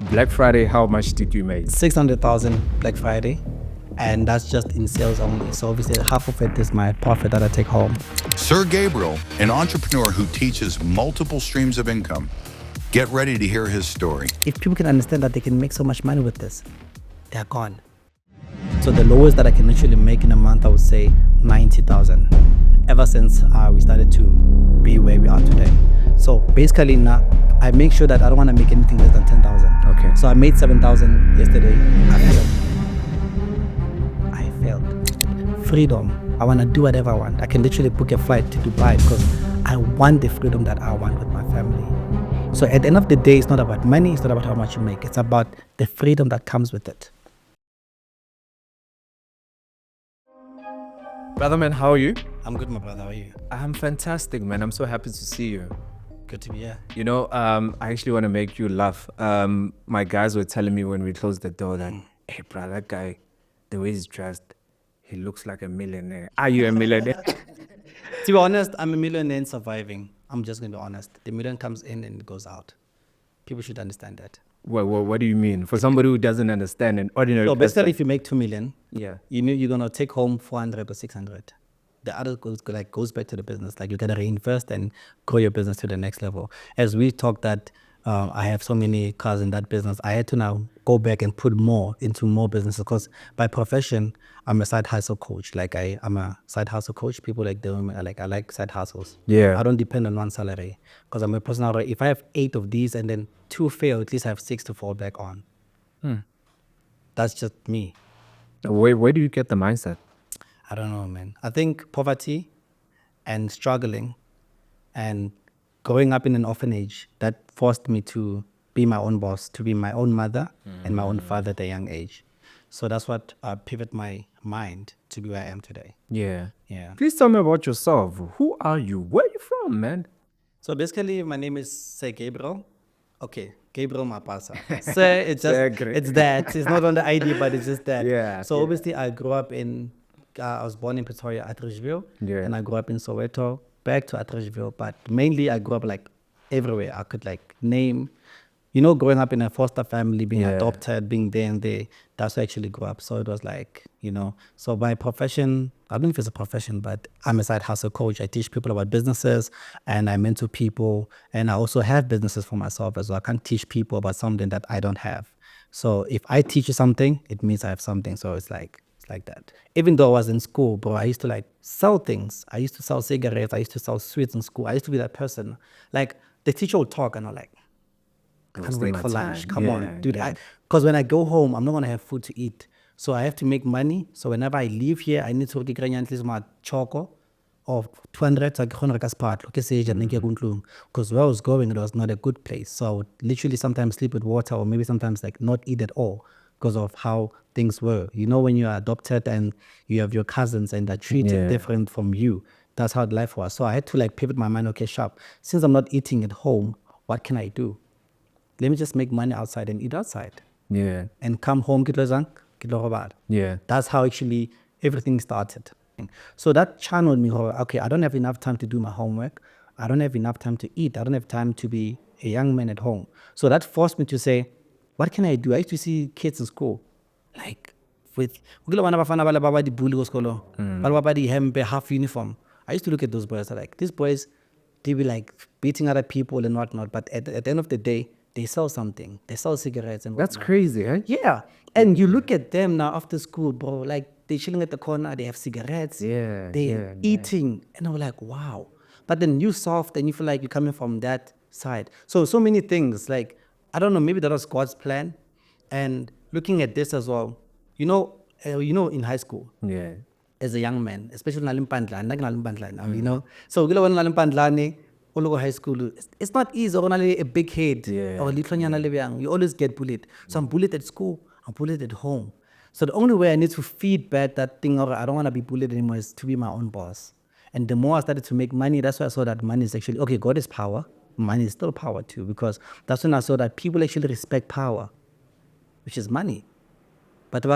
Black Friday, how much did you make? 600,000 Black Friday, and that's just in sales only. So obviously half of it is my profit that I take home. Sir Gabriel, an entrepreneur who teaches multiple streams of income. Get ready to hear his story. If people can understand that they can make so much money with this, they're gone. So the lowest that I can actually make in a month, I would say 90,000. Ever since we started to be where we are today. So basically now, I make sure that I don't want to make anything less than 10,000. Okay. So I made 7,000 yesterday. I failed. Freedom. I want to do whatever I want. I can literally book a flight to Dubai because I want the freedom that I want with my family. So at the end of the day, it's not about money. It's not about how much you make. It's about the freedom that comes with it. Brother man, how are you? I'm good, my brother. How are you? I'm fantastic, man. I'm so happy to see you. Good to be here. You know, I actually want to make you laugh. My guys were telling me when we closed the door that, hey, bro, that guy, the way he's dressed, he looks like a millionaire. Are you a millionaire? To be honest, I'm a millionaire and surviving. I'm just going to be honest. The million comes in and it goes out. People should understand that. Well, what do you mean? For somebody who doesn't understand an ordinary So basically, person. if you make 2 million, Yeah. you know you're going to take home 400 or 600. The other goes back to the business. Like you got to reinvest and grow your business to the next level. As we talked that I have so many cars in that business, I had to now go back and put more into more businesses because by profession, I'm a side hustle coach. Like I'm a side hustle coach. People like them, I like side hustles. Yeah. I don't depend on one salary because I'm a person. If I have 8 of these and then 2 fail, at least I have 6 to fall back on. That's just me. Where do you get the mindset? I don't know, man. I think poverty and struggling and growing up in an orphanage, that forced me to be my own boss, to be my own mother and my own father at a young age. So that's what pivot my mind to be where I am today. Yeah. Yeah. Please tell me about yourself. Who are you? Where are you from, man? So basically, my name is Sir Gabriel. Okay, Gabriel Mapasa. Sir, it's just, Sir Gra- it's that. It's not on the ID, but it's just that. Yeah, So yeah. obviously, I grew up I was born in Pretoria, Atteridgeville. Yeah. And I grew up in Soweto, back to Atteridgeville. But mainly, I grew up like everywhere. I could like name, growing up in a foster family, being Yeah. adopted, being there and there. That's where I actually grew up. So it was like, so my profession, I don't know if it's a profession, but I'm a side hustle coach. I teach people about businesses and I mentor people. And I also have businesses for myself as well. I can't teach people about something that I don't have. So if I teach you something, it means I have something. So it's like that. Even though I was in school, bro, I used to like sell things. I used to sell cigarettes. I used to sell sweets in school. I used to be that person. Like the teacher would talk and I'm like, I can't wasting wait my for lunch. time. Come Yeah, on, dude. yeah. Because when I go home, I'm not going to have food to eat. So I have to make money. So whenever I leave here, I need to get at least my choco of 200. So I can because where I was going, it was not a good place. So I would literally sometimes sleep with water or maybe sometimes like not eat at all because of how things were. When you are adopted and you have your cousins and they're treated Yeah. different from you, that's how life was. So I had to like pivot my mind, okay, sharp. Since I'm not eating at home, what can I do? Let me just make money outside and eat outside. Yeah. And come home, Yeah. That's how actually everything started. So that channeled me, okay, I don't have enough time to do my homework. I don't have enough time to eat. I don't have time to be a young man at home. So that forced me to say, what can I do? I used to see kids in school, like with half uniform. I used to look at those boys, like these boys, they be like beating other people and whatnot. But at the end of the day, they sell something. They sell cigarettes and That's whatnot. crazy, eh? Yeah. And you look at them now after school, bro, like they're chilling at the corner, they have cigarettes, Yeah, they're yeah, eating. And I'm like, wow. But then you soft and you feel like you're coming from that side. So many things, like, I don't know, maybe that was God's plan. And looking at this as well, in high school, Yeah. as a young man, especially now, so high school, it's not easy. A big head, Yeah, or you always get bullied. So I'm bullied at school, I'm bullied at home. So the only way I need to feed back that thing, or I don't want to be bullied anymore, is to be my own boss. And the more I started to make money, that's why I saw that money is actually, okay, God is power, money is still power too, because that's when I saw that people actually respect power, which is money. But a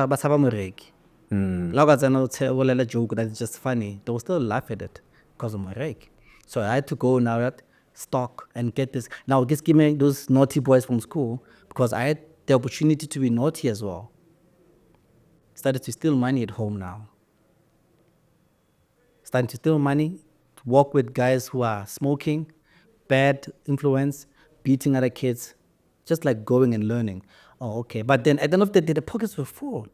joke that's just funny, they'll still laugh at it because of my rake. So I had to go now at stock and get this. Now just give me those naughty boys from school because I had the opportunity to be naughty as well. Started to steal money at home now. Starting to steal money, walk with guys who are smoking, bad influence, beating other kids, just like going and learning. Oh, okay. But then at the end of the day, the pockets were full.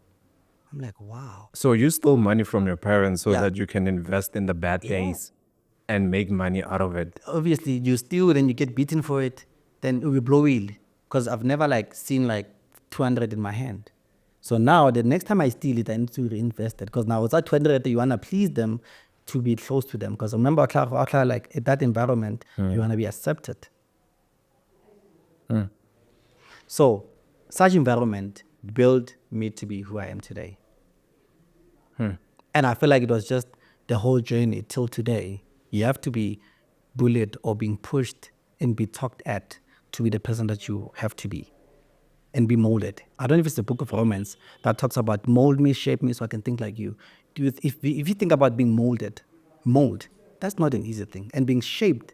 I'm like, wow. So you stole money from your parents so Yeah. that you can invest in the bad days and make money out of it. Obviously, you steal, then you get beaten for it, then it will blow it. Because I've never like seen like 200 in my hand. So now the next time I steal it, I need to reinvest it. Because now it's at 200, you want to please them to be close to them. Because remember, like in that environment, you want to be accepted. So such environment built me to be who I am today. And I feel like it was just the whole journey till today. You have to be bullied or being pushed and be talked at to be the person that you have to be and be molded. I don't know if it's the book of Romans that talks about mold me, shape me so I can think like you. If you think about being molded, that's not an easy thing. And being shaped,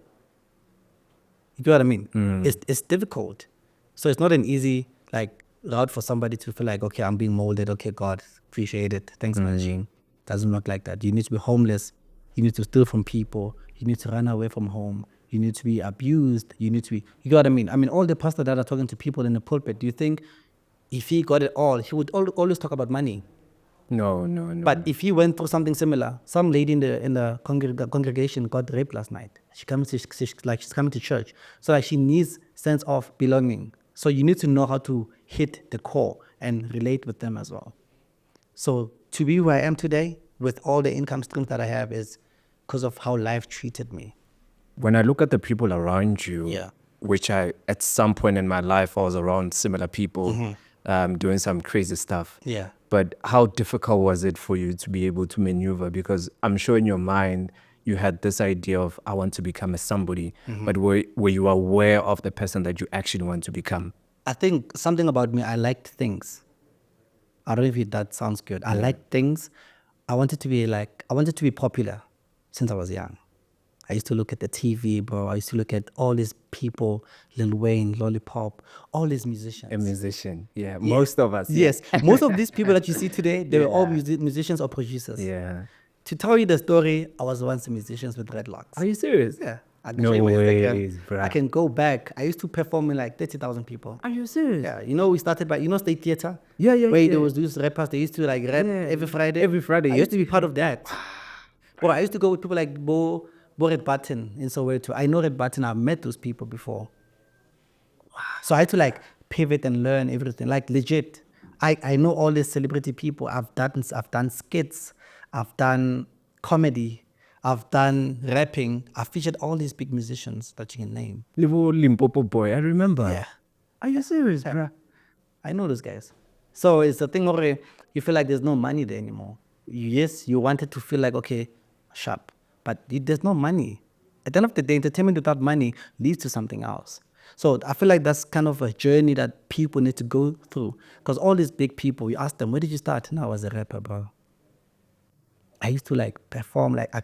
you know what I mean? It's difficult. So it's not an easy like route for somebody to feel like, okay, I'm being molded. Okay, God, appreciate it. Thanks, Manji. Doesn't work like that. You need to be homeless. You need to steal from people. You need to run away from home. You need to be abused. You need to be, you know what I mean? I mean, all the pastors that are talking to people in the pulpit, do you think if he got it all, he would always talk about money? No. But if he went through something similar, some lady in the congregation got raped last night. She's coming to church. So like she needs sense of belonging. So you need to know how to hit the core and relate with them as well. So to be who I am today, with all the income streams that I have, is because of how life treated me. When I look at the people around you, Yeah. which at some point in my life, I was around similar people doing some crazy stuff. Yeah. But how difficult was it for you to be able to maneuver? Because I'm sure in your mind, you had this idea of, I want to become a somebody. But were you aware of the person that you actually want to become? I think something about me, I liked things. I don't know if that sounds good. I liked things. I wanted to be popular since I was young. I used to look at the TV, bro. I used to look at all these people, Lil Wayne, Lollipop, all these musicians. A musician, yeah. Most of us. Yes. Most of these people that you see today, they were all musicians or producers. Yeah. To tell you the story, I was once a musician with dreadlocks. Are you serious? Yeah. I can No show you my Instagram. ways, bruh. I can go back. I used to perform in like 30,000 people. Are you serious? Yeah, we started by, State Theater? Yeah, Where there was these rappers, they used to like rap every Friday. Every Friday, I used to be part of that. Bro, I used to go with people like Bo Red Button in Soweto. I know Red Button, I've met those people before. So I had to like pivot and learn everything, like legit. I know all these celebrity people. I've done skits, I've done comedy, I've done rapping. I've featured all these big musicians that you can name. Little Limpopo boy, I remember. Yeah. Are you serious, bruh? I know those guys. So it's the thing where you feel like there's no money there anymore. Yes, you wanted to feel like, okay, sharp, but there's no money. At the end of the day, entertainment without money leads to something else. So I feel like that's kind of a journey that people need to go through. Because all these big people, you ask them, where did you start? No, I was a rapper, bro. I used to like perform, like I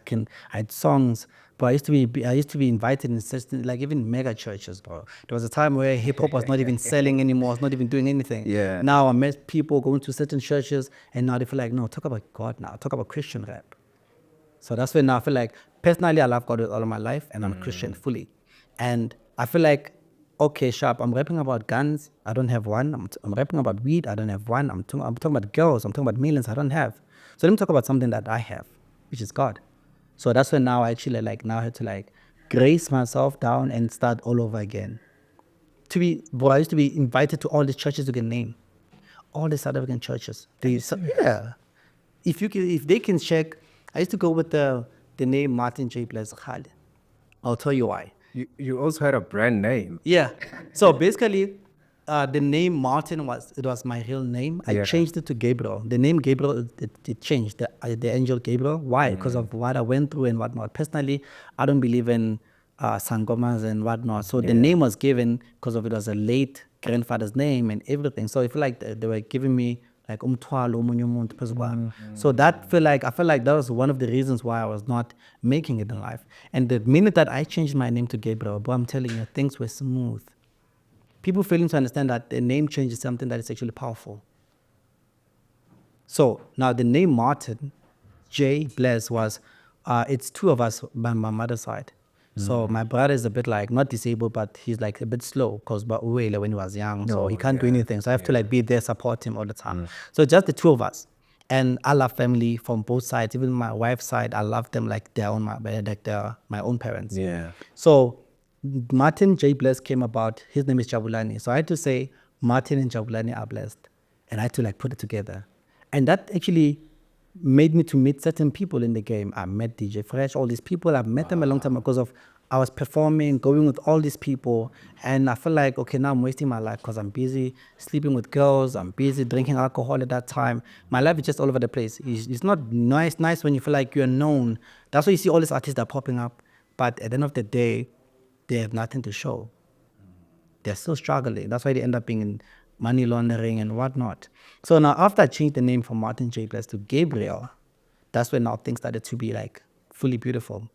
had songs, but I used to be invited in certain, like even mega churches, bro. There was a time where hip hop was not even selling anymore, it's not even doing anything. Yeah. Now I met people going to certain churches, and now they feel like, no, talk about God now, talk about Christian rap. So that's when now I feel like, personally, I love God with all of my life, and I'm a Christian fully. And I feel like, okay, sharp, I'm rapping about guns, I don't have one. I'm rapping about weed, I don't have one. I'm talking about girls, I'm talking about millions, I don't have. So let me talk about something that I have, which is God. So that's when now I actually I had to grace myself down and start all over again. I used to be invited to all the churches you can name, all the South African churches. Yeah. If they can check, I used to go with the name Martin J. Blazachale. I'll tell you why. You also had a brand name. Yeah. So basically, the name Martin was my real name. I changed it to Gabriel. The name Gabriel, it changed. The angel Gabriel. Why? Because of what I went through and whatnot. Personally, I don't believe in sangomas and whatnot. So the name was given because of it was a late grandfather's name and everything. So I feel like they were giving me like umthwalo omunye umuntu phezu kwami. So I feel like that was one of the reasons why I was not making it in life. And the minute that I changed my name to Gabriel, boy, I'm telling you, things were smooth. people failing to understand that the name change is something that is actually powerful. So now the name Martin J Bless was, it's two of us by my mother's side. So my brother is a bit like not disabled, but he's like a bit slow because when he was young, so he can't do anything. So I have to like be there, support him all the time. So just the two of us. And I love family from both sides. Even my wife's side, I love them like they're my own parents. Yeah. So Martin J Bless came about. His name is Jabulani. So I had to say Martin and Jabulani are blessed, and I had to like put it together. And that actually made me to meet certain people in the game. I met DJ Fresh, all these people. I've met them a long time because of I was performing, going with all these people, and I feel like, okay, now I'm wasting my life because I'm busy sleeping with girls, I'm busy drinking alcohol at that time. My life is just all over the place. It's not nice when you feel like you're known. That's why you see all these artists that are popping up, but at the end of the day, they have nothing to show. They're still struggling. That's why they end up being in money laundering and whatnot. So now after I changed the name from Martin J. Bless to Gabriel, that's when now things started to be like fully beautiful.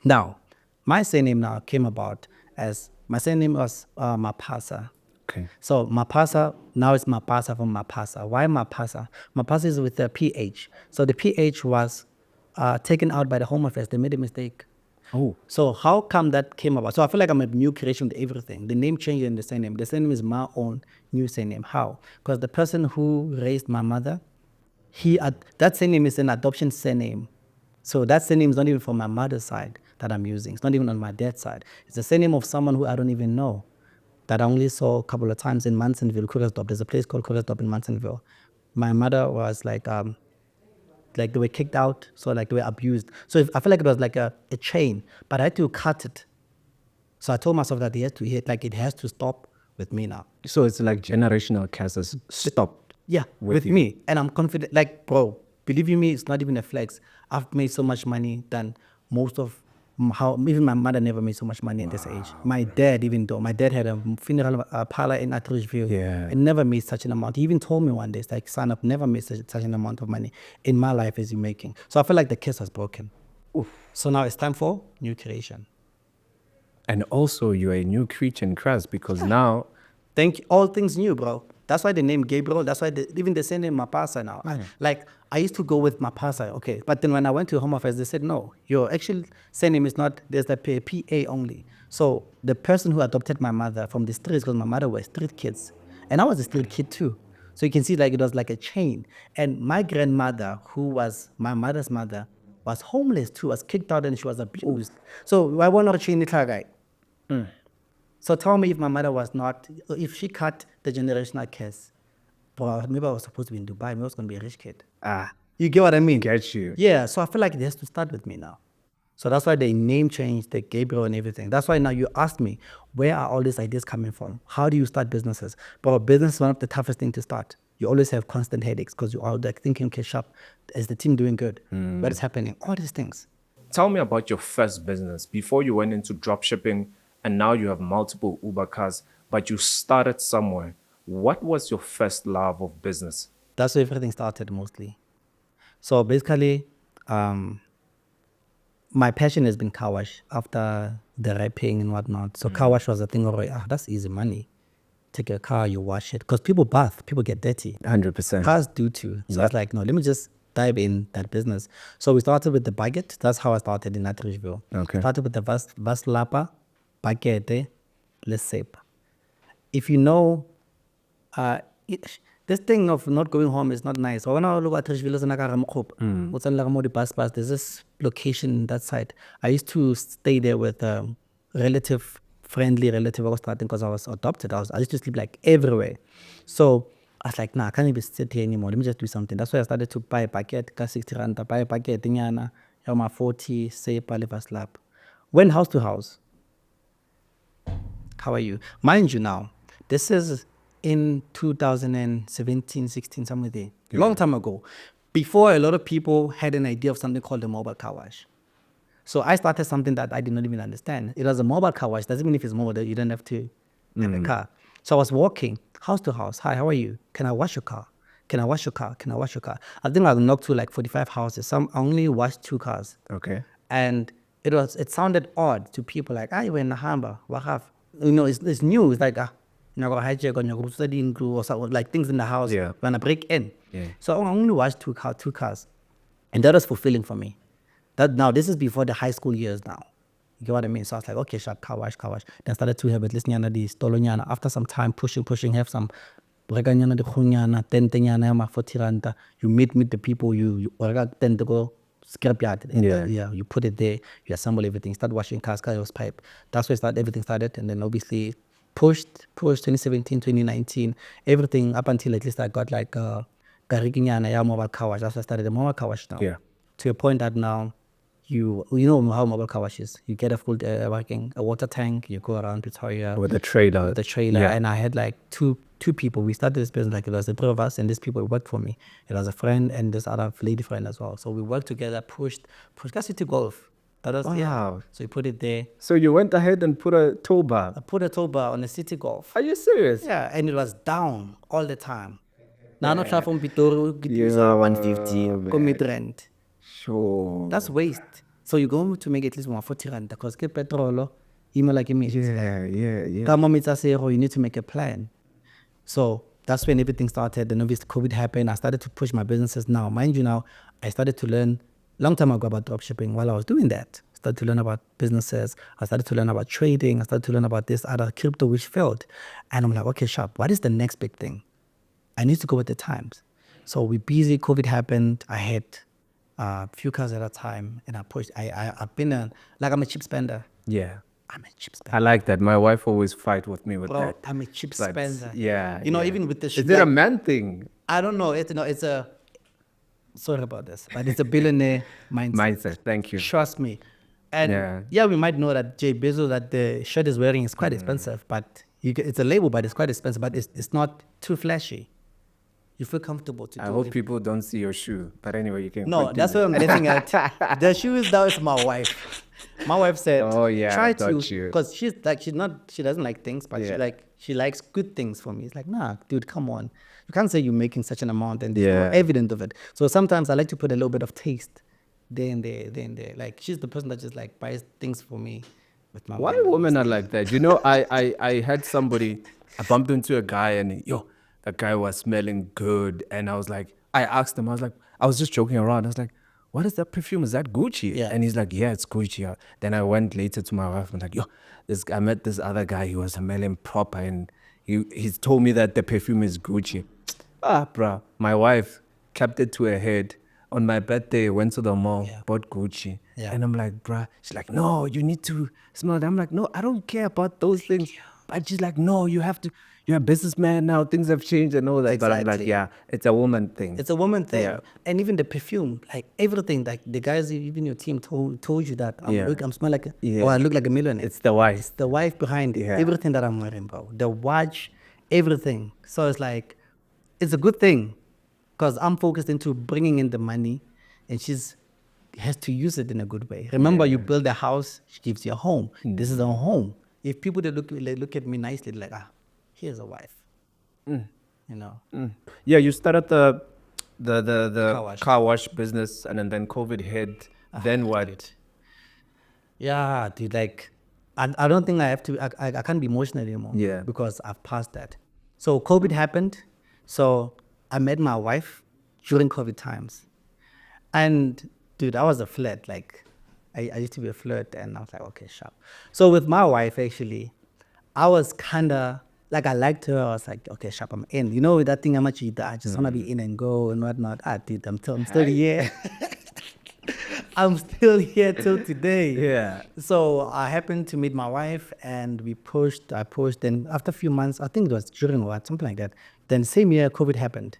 Now, my surname now came about as, my surname was Mapasa. Okay. So Mapasa, now it's Mapasa from Mapasa. Why Mapasa? Mapasa is with the PH. So the PH was taken out by the Home Affairs. They made a mistake. Oh. So how come that came about? So I feel like I'm a new creation with everything. The name changed in the surname. The surname is my own new surname. How? Because the person who raised my mother, that surname is an adoption surname. So that surname is not even from my mother's side that I'm using. It's not even on my dad's side. It's the surname of someone who I don't even know, that I only saw a couple of times in Mansonville, Krugersdorp. There's a place called Krugersdorp in Mansonville. My mother was like they were kicked out, so like they were abused. So I feel like it was like a chain, but I had to cut it. So I told myself that it has to stop with me now. So it's like generational curses stopped. Yeah, with me. And I'm confident, like, bro, believe you me, it's not even a flex. I've made so much money than most of even my mother never made so much money at this age. My dad, even though my dad had a funeral parlor in Atteridgeville, and never made such an amount. He even told me one day, it's like, son, I've never made such an amount of money in my life as you're making. So I feel like the curse has broken. Oof. So now it's time for new creation. And also you're a new creature in Christ because now... All things new, bro. That's why the name Gabriel, that's why even the same name Mapasa now. Like, I used to go with Mapasa, okay. But then when I went to Home Affairs, they said, no, your actual surname is not, there's the PA only. So the person who adopted my mother from the streets, because my mother was street kids, and I was a street kid too. So you can see like it was like a chain. And my grandmother, who was my mother's mother, was homeless too, was kicked out and she was abused. So I want to change it, right? So tell me if my mother was not, if she cut the generational curse, bro, maybe I was supposed to be in Dubai, maybe I was going to be a rich kid. You get what I mean? Get you. Yeah, so I feel like it has to start with me now. So that's why the name changed, the Gabriel and everything. That's why now you ask me, where are all these ideas coming from? How do you start businesses? But business is one of the toughest things to start. You always have constant headaches because you're all like thinking, okay, sharp, is the team doing good? What is happening? All these things. Tell me about your first business before you went into dropshipping. And now you have multiple Uber cars, but you started somewhere. What was your first love of business? That's where everything started mostly. So basically, my passion has been car wash after the rapping and whatnot. So car wash was a thing where, that's easy money. Take a car, you wash it. Because people bath, people get dirty. 100%. Cars do too. So I was like, no, let me just dive in that business. So we started with the baguette. That's how I started in Atteridgeville. Okay. Started with the Vaslapa, Baguette, let's say. If you know, this thing of not going home is not nice. When I look at Atteridgeville, there's this location in that side. I used to stay there with a friendly relative I was starting because I was adopted. I used to sleep like everywhere. So I was like, nah, I can't even sit here anymore. Let me just do something. That's why I started to buy a packet, 60 rand, buy a packet, my 40, say, Palivas Went house to house. How are you? Mind you now, this is in 2017, 16, somewhere there. Long time ago. Before a lot of people had an idea of something called a mobile car wash. So I started something that I did not even understand. It was a mobile car wash. Doesn't mean if it's mobile, you don't have to have a car. So I was walking house to house. Hi, how are you? Can I wash your car? Can I wash your car? Can I wash your car? I think I knocked to like 45 houses. I only washed 2 cars. Okay. And it sounded odd to people like, we're in Nahamba, Wahaf. You know, it's new. It's like, you're going to hijack on your study in or something, like things in the house. Yeah. You're going to break in. Yeah. So I only watched two cars. And that was fulfilling for me. That now, this is before the high school years now. You get what I mean? So I was like, okay, sharp, car wash. Then started to have at least the stolonyana. After some time, pushing, have some breganyana de khunyana, tentenyana ma 40 randa. You meet the people, you then to go scrapyard. Yeah, you put it there, you assemble everything, start washing cars, carry pipe. That's where everything started. And then obviously pushed 2017, 2019, everything up until at least I got like Gariginyana, ya mobile car wash. That's why I started the mobile car wash now. Yeah. To a point that now you know how mobile car wash is. You get a full a water tank, you go around Pretoria With the trailer. Yeah. And I had like two people. We started this business, like it was the three of us, and these people worked for me. It was a friend and this other lady friend as well. So we worked together, pushed City Golf. That was Wow. So we put it there. So you went ahead and put a tow bar. I put a tow bar on the City Golf. Are you serious? Yeah, and it was down all the time. Now not far from Pitori, Yeah, 150, man. commit rent. Sure. That's waste. So you go to make at least 140 rand because get petrol, email like me. Yeah. Come on, you need to make a plan. So that's when everything started. And obviously COVID happened. I started to push my businesses now. Mind you now, I started to learn long time ago about dropshipping while I was doing that. I started to learn about businesses. I started to learn about trading. I started to learn about this other crypto which failed. And I'm like, okay, sharp. What is the next big thing? I need to go with the times. So we busy. COVID happened. I had a few cars at a time, and I pushed. I've been I'm a cheap spender. Yeah. I'm a cheap spender. I like that. My wife always fight with me with Bro, that. I'm a cheap But, spender. yeah. You know, yeah. even with the Is it a man thing? I don't know. It's a sorry about this, but it's a billionaire mindset. Mindset. Thank you. Trust me. And yeah, we might know that Jay Bezos that the shirt is wearing is quite expensive, but it's a label, but it's quite expensive, but it's not too flashy. You feel comfortable to do I it. hope people don't see your shoe. But anyway, you can. No, continue. that's what I'm getting at. The shoes that was my wife. My wife said, Oh, yeah, try got to, you. because she doesn't like things, but she likes good things for me. It's like, nah, dude, come on. You can't say you're making such an amount and there's no evidence of it. So sometimes I like to put a little bit of taste there and there. Like she's the person that just like buys things for me with my Why money. women are like that? You know, I had somebody, I bumped into a guy and that guy was smelling good. And I was like, I asked him, I was just joking around. I was like, what is that perfume? Is that Gucci? Yeah. And he's like, yeah, it's Gucci. Then I went later to my wife and like, I met this other guy. He was smelling proper and he's told me that the perfume is Gucci. Bruh. My wife kept it to her head. On my birthday, went to the mall, bought Gucci. Yeah. And I'm like, bruh. She's like, no, you need to smell it. I'm like, no, I don't care about those things. But she's like, no, you have to. You're a businessman now. Things have changed and all that. But I'm like, Exactly. yeah, it's a woman thing. It's a woman thing. Yeah. And even the perfume, like everything, like the guys, even your team told you that I'm smell like or I look like a millionaire. It's the wife. It's the wife behind it. Yeah. Everything that I'm wearing, bro. The watch, everything. So it's like, it's a good thing because I'm focused into bringing in the money and she's has to use it in a good way. Remember, you build a house, she gives you a home. This is a home. If people they look at me nicely, they're like, here's a wife. You know. Yeah, you started the Car wash. car wash business and then COVID hit. Then what? Yeah, dude, like, I don't think I have to, I can't be emotional anymore. Yeah. Because I've passed that. So COVID happened. So I met my wife during COVID times. And dude, I was a flirt. Like, I used to be a flirt and I was like, okay, sharp. So with my wife, actually, I was kind of, like, I liked her. I was like, okay, sharp, I'm in. You know that thing, I just want to be in and go and whatnot. Dude, I'm still here. I'm still here till today. Yeah. So I happened to meet my wife and I pushed. And after a few months, I think it was during what, something like that. Then same year, COVID happened.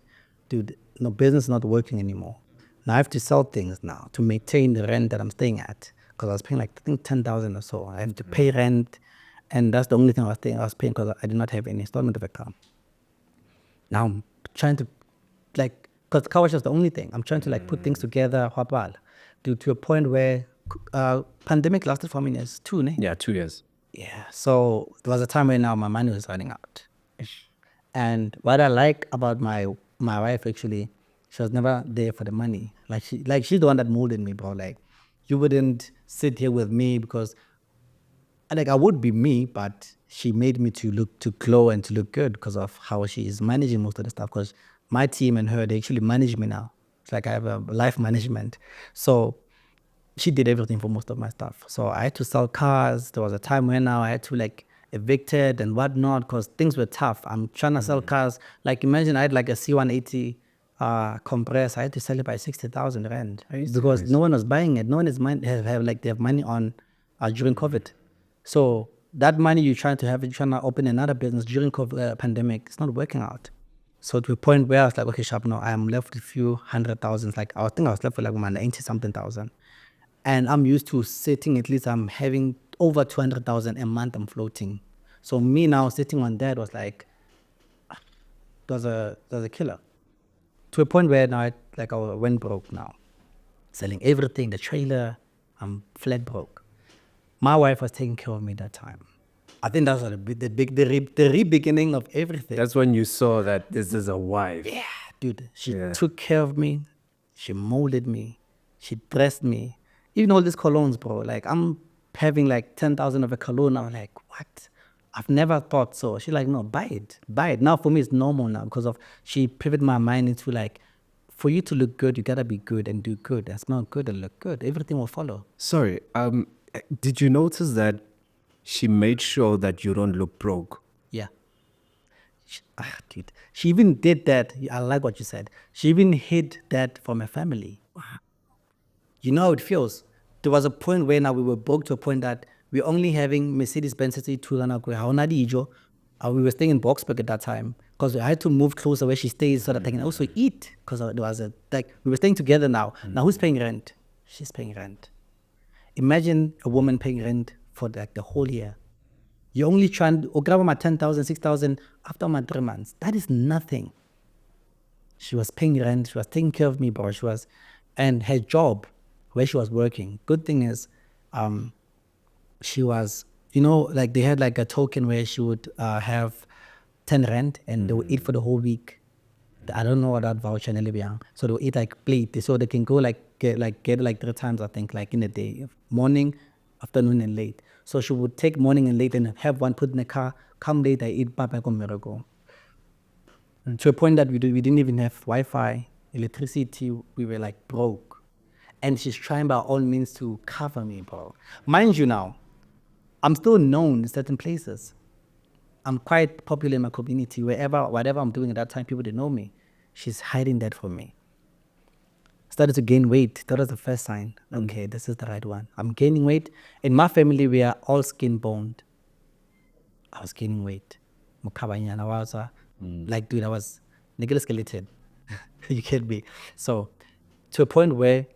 Dude, no business not working anymore. Now I have to sell things now to maintain the rent that I'm staying at. Because I was paying like, I think 10,000 or so. I have to pay rent. And that's the only thing I was paying because I did not have any installment of a car. Now I'm trying to, like, because car wash is the only thing. I'm trying to like put things together, to a point where pandemic lasted for me years too, ne? Yeah, 2 years. Yeah. So there was a time where now my money was running out. And what I like about my wife, actually, she was never there for the money. She's the one that molded me, bro. Like, you wouldn't sit here with me because, like, I would be me, but she made me to glow and to look good because of how she is managing most of the stuff. Because my team and her, they actually manage me now. It's like I have a life management. So she did everything for most of my stuff. So I had to sell cars. There was a time when now I had to like evicted and whatnot because things were tough. I'm trying to sell cars. Like imagine I had like a C180 compress. I had to sell it by 60,000 rand because no one was buying it. No one is they have money on during COVID. So that money you're trying to open another business during COVID pandemic, it's not working out. So to a point where I was like, okay, Sharp, no, I am left with a few 100,000. Like I think I was left with like 90-something thousand. And I'm used to sitting, at least I'm having over 200,000 a month I'm floating. So me now sitting on that was like, it was a killer. To a point where now I went broke now. Selling everything, the trailer, I'm flat broke. My wife was taking care of me that time. I think that's the re-beginning of everything. That's when you saw that this is a wife. Yeah, dude. She took care of me. She molded me. She dressed me. Even all these colognes, bro. Like, I'm having like 10,000 of a cologne. I'm like, what? I've never thought so. She's like, no, buy it. Buy it. Now, for me, it's normal now because of she pivoted my mind into like, for you to look good, you got to be good and do good. And smell good and look good. Everything will follow. Sorry, did you notice that she made sure that you don't look broke? Yeah. Dude. She even did that. I like what you said. She even hid that from her family. You know how it feels. There was a point where now we were broke to a point that we're only having Mercedes-Benz to we were staying in Boksburg at that time because I had to move closer where she stays so that I can also eat because there was we were staying together now. Now who's paying rent? She's paying rent. Imagine a woman paying rent for like the whole year. You're only trying to grab my 10,000, 6,000 after my 3 months. That is nothing. She was paying rent. She was taking care of me, bro. And her job where she was working. Good thing is, she was, like they had like a token where she would have 10 rand and they would eat for the whole week. I don't know what that voucher is. So they would eat like plate. So they can go get 3 times, I think, like in a day. Morning, afternoon, and late. So she would take morning and late and have one put in the car, come late, I eat back on Miracle. To a point that we didn't even have Wi-Fi, electricity, we were like broke. And she's trying by all means to cover me, bro. Mind you now, I'm still known in certain places. I'm quite popular in my community. Whatever I'm doing at that time, people, they know me. She's hiding that from me. Started to gain weight. That was the first sign. Okay, this is the right one. I'm gaining weight. In my family, we are all skin boned. I was gaining weight. Like, dude, I was nigga skeleton. You get me? So, to a point where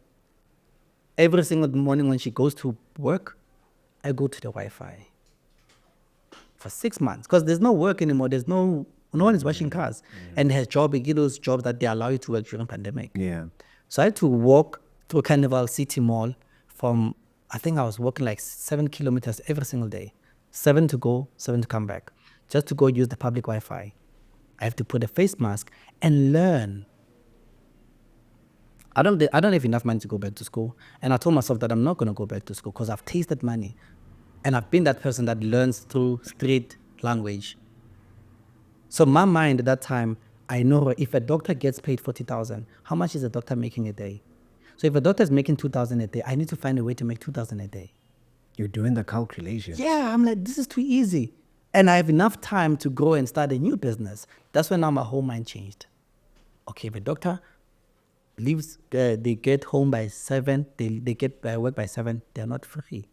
every single morning when she goes to work, I go to the Wi-Fi for 6 months because there's no work anymore. There's no one is washing cars, and her job, those jobs that they allow you to work during pandemic. Yeah. So I had to walk through Carnival City Mall from, I think I was walking like 7 kilometers every single day, 7 to go, 7 to come back, just to go use the public Wi-Fi. I have to put a face mask and learn. I don't have enough money to go back to school. And I told myself that I'm not going to go back to school because I've tasted money. And I've been that person that learns through street language. So my mind at that time, I know if a doctor gets paid 40,000, how much is a doctor making a day? So if a doctor is making 2,000 a day, I need to find a way to make 2,000 a day. You're doing the calculation. Yeah, I'm like, this is too easy. And I have enough time to go and start a new business. That's when now my whole mind changed. Okay, if a doctor leaves, they get home by 7, they get work by 7, they're not free.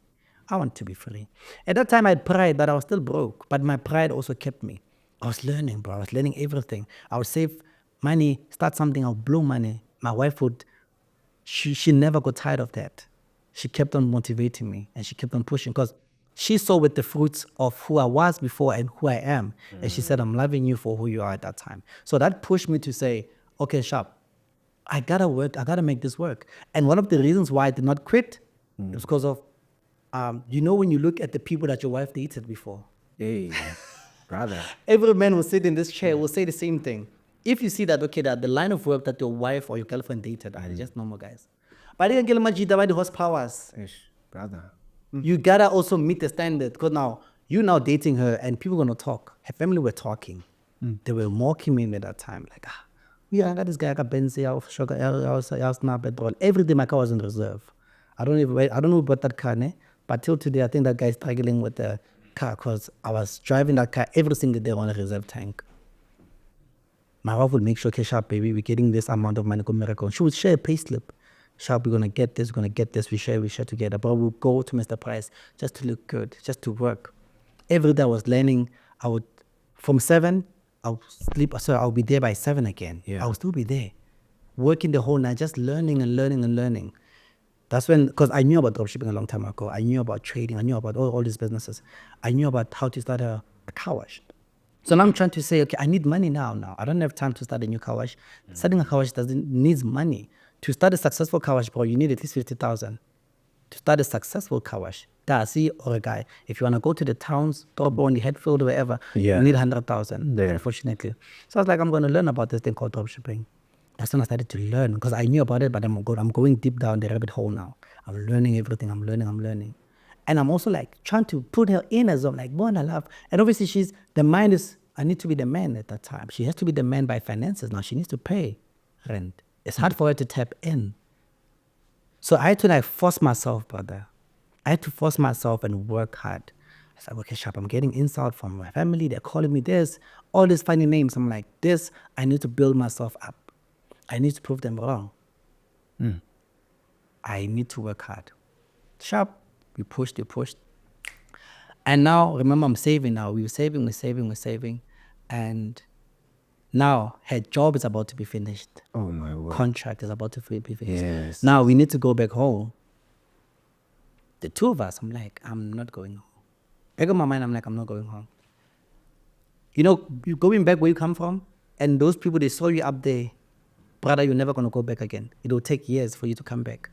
I want to be free. At that time, I had pride, but I was still broke. But my pride also kept me. I was learning, bro. I was learning everything. I would save money, start something, I'll blow money. My wife she never got tired of that. She kept on motivating me and she kept on pushing because she saw with the fruits of who I was before and who I am. And she said, I'm loving you for who you are at that time. So that pushed me to say, okay, Sharp, I gotta work. I gotta make this work. And one of the reasons why I did not quit is because of, when you look at the people that your wife dated before. Hey, brother. Every man will sit in this chair will say the same thing. If you see that, okay, that the line of work that your wife or your girlfriend dated are just normal guys. But they can get the horsepowers. Brother. You gotta also meet the standard because now You now dating her and people gonna talk. Her family were talking. They were mocking me at that time. Like, yeah, I got this guy, I got Benz, sugar, every day my car was in reserve. I don't know who bought that car, ne? But till today, I think that guy's struggling with the car because I was driving that car every single day on a reserve tank. My wife would make sure, okay, Sharp, baby, we're getting this amount of money, go miracle. She would share a pay slip. Sharp, we're gonna get this, we share together. But we'll go to Mr. Price just to look good, just to work. Every day I was learning. I would, from 7, I'll sleep, so I'll be there by 7 again. Yeah. I'll still be there, working the whole night, just learning and learning and learning. That's when, because I knew about dropshipping a long time ago. I knew about trading. I knew about all these businesses. I knew about how to start a car wash. So now I'm trying to say, okay, I need money now. I don't have time to start a new car wash. Starting a car wash needs money. To start a successful car wash, bro, you need at least 50,000. To start a successful car wash, Darcy or a guy, if you want to go to the towns, Dorbo, the Headfield, or wherever, you need 100,000, unfortunately. So I was like, I'm going to learn about this thing called dropshipping. That's when I started to learn, because I knew about it, but I'm going deep down the rabbit hole now. I'm learning everything. I'm learning. And I'm also like trying to put her in as well, like, born I love. And obviously I need to be the man at that time. She has to be the man by finances now. She needs to pay rent. It's hard for her to tap in. So I had to like force myself, brother. I had to force myself and work hard. I said, okay, Sharp, I'm getting insult from my family. They're calling me this, all these funny names. I'm like, this, I need to build myself up. I need to prove them wrong. I need to work hard. Sharp, we pushed. And now, remember, I'm saving now. We're saving. And now her job is about to be finished. Oh my word. Contract is about to be finished. Yes. Now we need to go back home. The two of us, I'm like, I'm not going home. Back in my mind, I'm like, I'm not going home. You know, you going back where you come from, and those people, they saw you up there, brother, you're never going to go back again. It will take years for you to come back.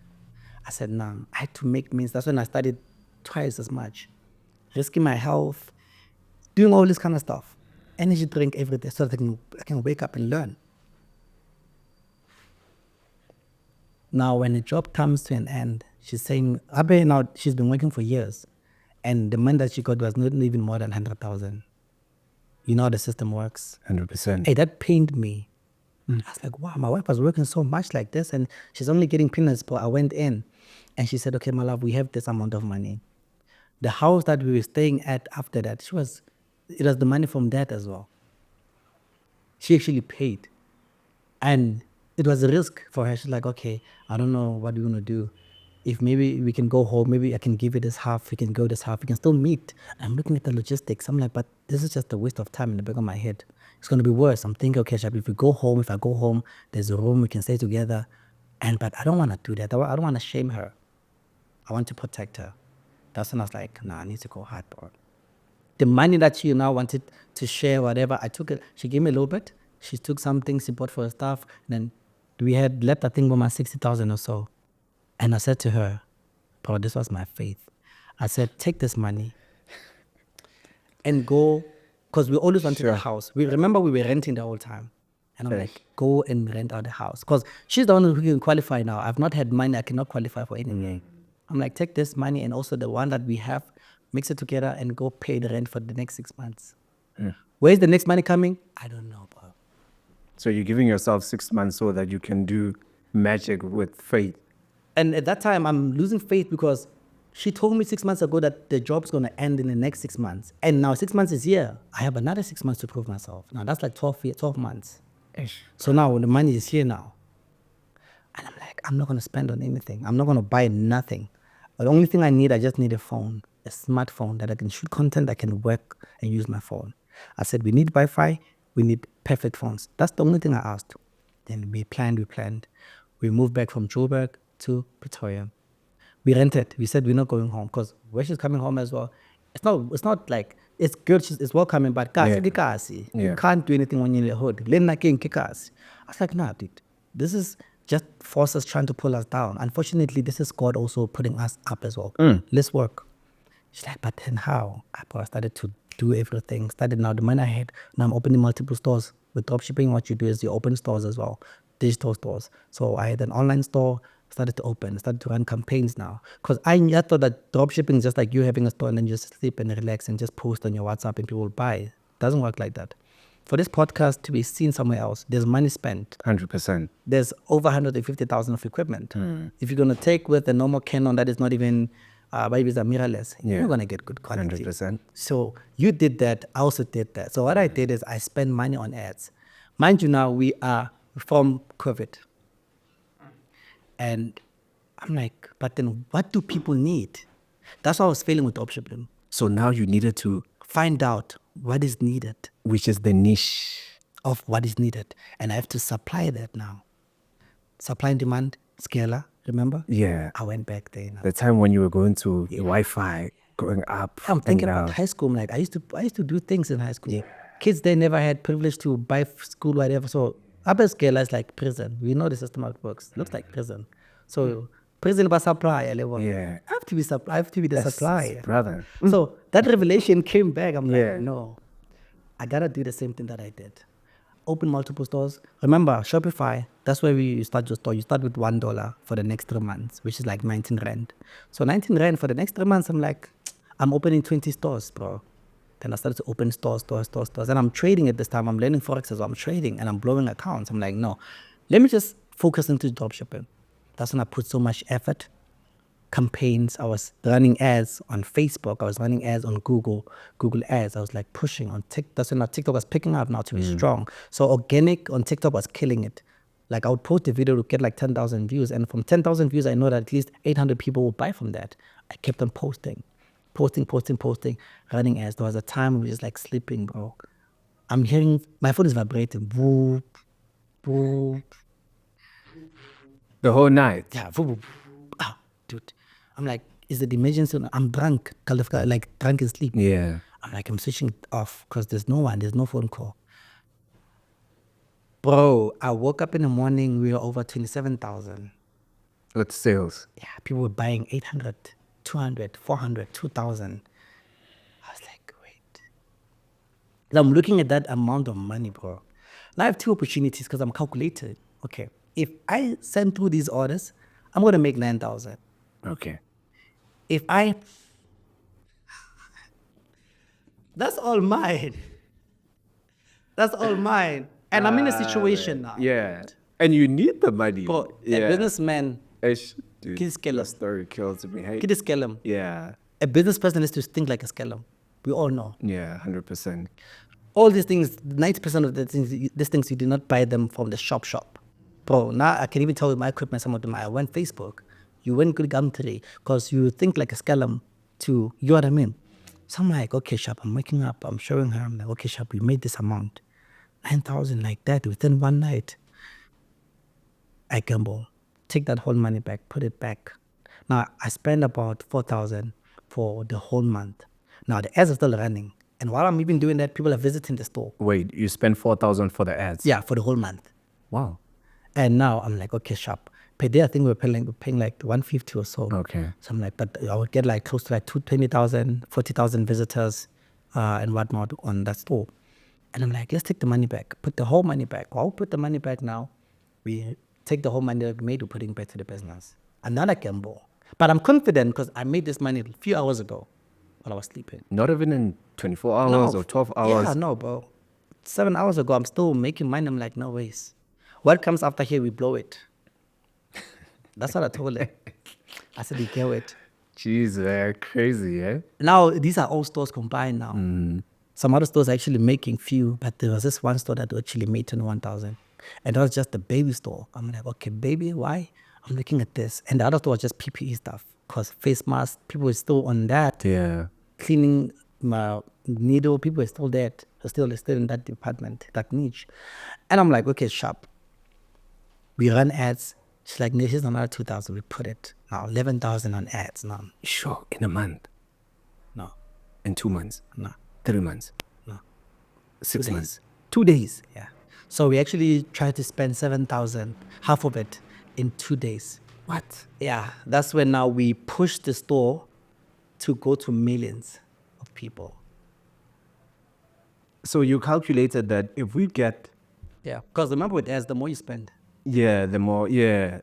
I said, nah, I had to make means. That's when I started twice as much. Risking my health, doing all this kind of stuff. Energy drink every day so that I can wake up and learn. Now, when the job comes to an end, she's saying, Abe, now she's been working for years. And the money that she got was not even more than 100,000. You know how the system works? 100%. Hey, that pained me. I was like, wow, my wife was working so much like this and she's only getting peanuts. But I went in and she said, okay, my love, we have this amount of money. The house that we were staying at after that, it was the money from that as well. She actually paid. And it was a risk for her. She's like, okay, I don't know what we're going to do. If maybe we can go home, maybe I can give you this half, we can go this half, we can still meet. I'm looking at the logistics. I'm like, but this is just a waste of time in the back of my head. It's going to be worse. I'm thinking, okay, Shab, if I go home, there's a room, we can stay together. But I don't want to do that. I don't want to shame her. I want to protect her. That's when I was like, nah, I need to go hard, bro. The money that she now wanted to share, whatever, I took it. She gave me a little bit. She took some things, she bought for her stuff. And then we had left, I think, about 60,000 or so. And I said to her, bro, this was my faith. I said, take this money and go, because we always wanted a house. We remember we were renting the whole time. And I'm like, go and rent out the house. Because she's the one who can qualify now. I've not had money. I cannot qualify for anything. I'm like, take this money and also the one that we have, mix it together and go pay the rent for the next 6 months. Where's the next money coming? I don't know, bro. So you're giving yourself 6 months so that you can do magic with faith. And at that time, I'm losing faith because she told me 6 months ago that the job's going to end in the next 6 months. And now 6 months is here. I have another 6 months to prove myself. Now that's like 12 months. So now the money is here now. And I'm like, I'm not going to spend on anything. I'm not going to buy nothing. The only thing I just need a phone, a smartphone that I can shoot content, I can work and use my phone. I said, we need Wi-Fi, we need perfect phones. That's the only thing I asked. Then we planned. We moved back from Joburg to Pretoria. We rented. We said we're not going home because where she's coming home as well, it's not like, it's good, it's welcoming, but you can't do anything when you're in the hood. I was like, nah, dude, this is just forces trying to pull us down. Unfortunately, this is God also putting us up as well. Let's work. She's like, but then how? I started to do everything. Now the money I had, now I'm opening multiple stores. With dropshipping, what you do is you open stores as well, digital stores. So I had an online store, started to open, started to run campaigns now. Because I thought that dropshipping is just like you having a store and then you just sleep and relax and just post on your WhatsApp and people will buy. It doesn't work like that. For this podcast to be seen somewhere else, there's money spent. 100%. There's over 150,000 of equipment. If you're going to take with a normal Canon that is not even, maybe it's a mirrorless, you're not going to get good quality. 100%. So you did that, I also did that. So what I did is I spent money on ads. Mind you now, we are from COVID. And I'm like, but then what do people need? That's why I was failing with dropshipping. So now you needed to, Find out what is needed which is the niche. of what is needed. And I have to supply that now. Supply and demand, scalar, remember? Yeah. I went back there now. The time when you were going to the Wi-Fi, going up. I'm thinking and about down. high school. I'm like, I used to do things in high school. Kids, they never had privilege to buy school, whatever. So upper scalar is like prison. We know the system how it works. Looks like prison. So prison by supply. Level. Yeah. I have to be I have to be the supplier. Brother. So that revelation came back. I'm Yeah. like, no, I gotta do the same thing that I did. Open multiple stores. Remember, Shopify, that's where you start your store. You start with $1 for the next 3 months, which is like 19 Rand. So 19 Rand for the next 3 months, I'm like, I'm opening 20 stores, bro. Then I started to open stores. And I'm trading at this time. I'm learning Forex as well. I'm trading and I'm blowing accounts. I'm like, no, let me just focus into dropshipping. That's when I put so much effort. Campaigns. I was running ads on Facebook. I was running ads on Google ads. I was like pushing on TikTok. That's when TikTok was picking up now to be strong. So organic on TikTok was killing it. Like I would post a video to get like 10,000 views. And from 10,000 views, I know that at least 800 people will buy from that. I kept on posting, running ads. There was a time we were just like sleeping, bro. I'm hearing, my phone is vibrating. Whoop, whoop. The whole night. Yeah, whoop, whoop. Ah, dude. I'm like, is it emergency? I'm drunk, like drunk in sleep. Yeah. I'm like, I'm switching it off because there's no phone call. Bro, I woke up in the morning, we were over 27,000. With sales. Yeah, people were buying 800, 200, 400, 2,000. I was like, wait. And I'm looking at that amount of money, bro. Now I have two opportunities because I'm calculated. Okay, if I send through these orders, I'm going to make 9,000. Okay. If I... That's all mine. That's all mine. And I'm in a situation now. Yeah. And you need the money. Bro, yeah. a businessman, Dude, Kid scale the up. story kills me. Hey. kid is scale. Yeah. A business person is to think like a scale. We all know. Yeah, 100%. All these things, 90% of these things, you do not buy them from the shop. Bro, now I can even tell with my equipment, some of them, I went Facebook. You went good Gumtree because you think like a scallum to, you know what I mean? So I'm like, okay, Shop, I'm waking up, I'm showing her, I'm like, okay, Shop, we made this amount. 9,000 like that within one night. I gamble. Take that whole money back, put it back. Now, I spend about 4,000 for the whole month. Now, the ads are still running. And while I'm even doing that, people are visiting the store. Wait, you spent 4,000 for the ads? Yeah, for the whole month. Wow. And now I'm like, okay, Shop. Per day, I think we're paying like 150 or so. Okay. So I'm like, but I would get like close to like 20,000, 40,000 visitors and whatnot on that store. And I'm like, let's take the money back. Put the whole money back. I'll put the money back now. We take the whole money that we made, we're putting back to the business. Another gamble. But I'm confident because I made this money a few hours ago while I was sleeping. Not even in 24 hours or 12 hours? Yeah, no, bro. 7 hours ago, I'm still making money. I'm like, no ways. What comes after here, we blow it. That's what I told her. I said, you get it. Jeez, man, crazy, eh? Now, these are all stores combined now. Some other stores are actually making few, but there was this one store that actually made 21,000. And that was just the baby store. I'm like, okay, baby, why? I'm looking at this. And the other store was just PPE stuff. Because face masks, people were still on that. Yeah. Cleaning my needle, people were still there. Still in that department, that niche. And I'm like, okay, Shop. We run ads. She's like, no, here's another 2,000. We put it. Now, 11,000 on ads now. Sure, in a month, No, in 2 months, no, 3 months, no. 6 2 months. days. 2 days, yeah. So we actually tried to spend 7,000, half of it, in 2 days. What? Yeah, that's when now we pushed the store to go to millions of people. So you calculated that if we get, Yeah, because remember with ads, the more you spend. the more, Yeah.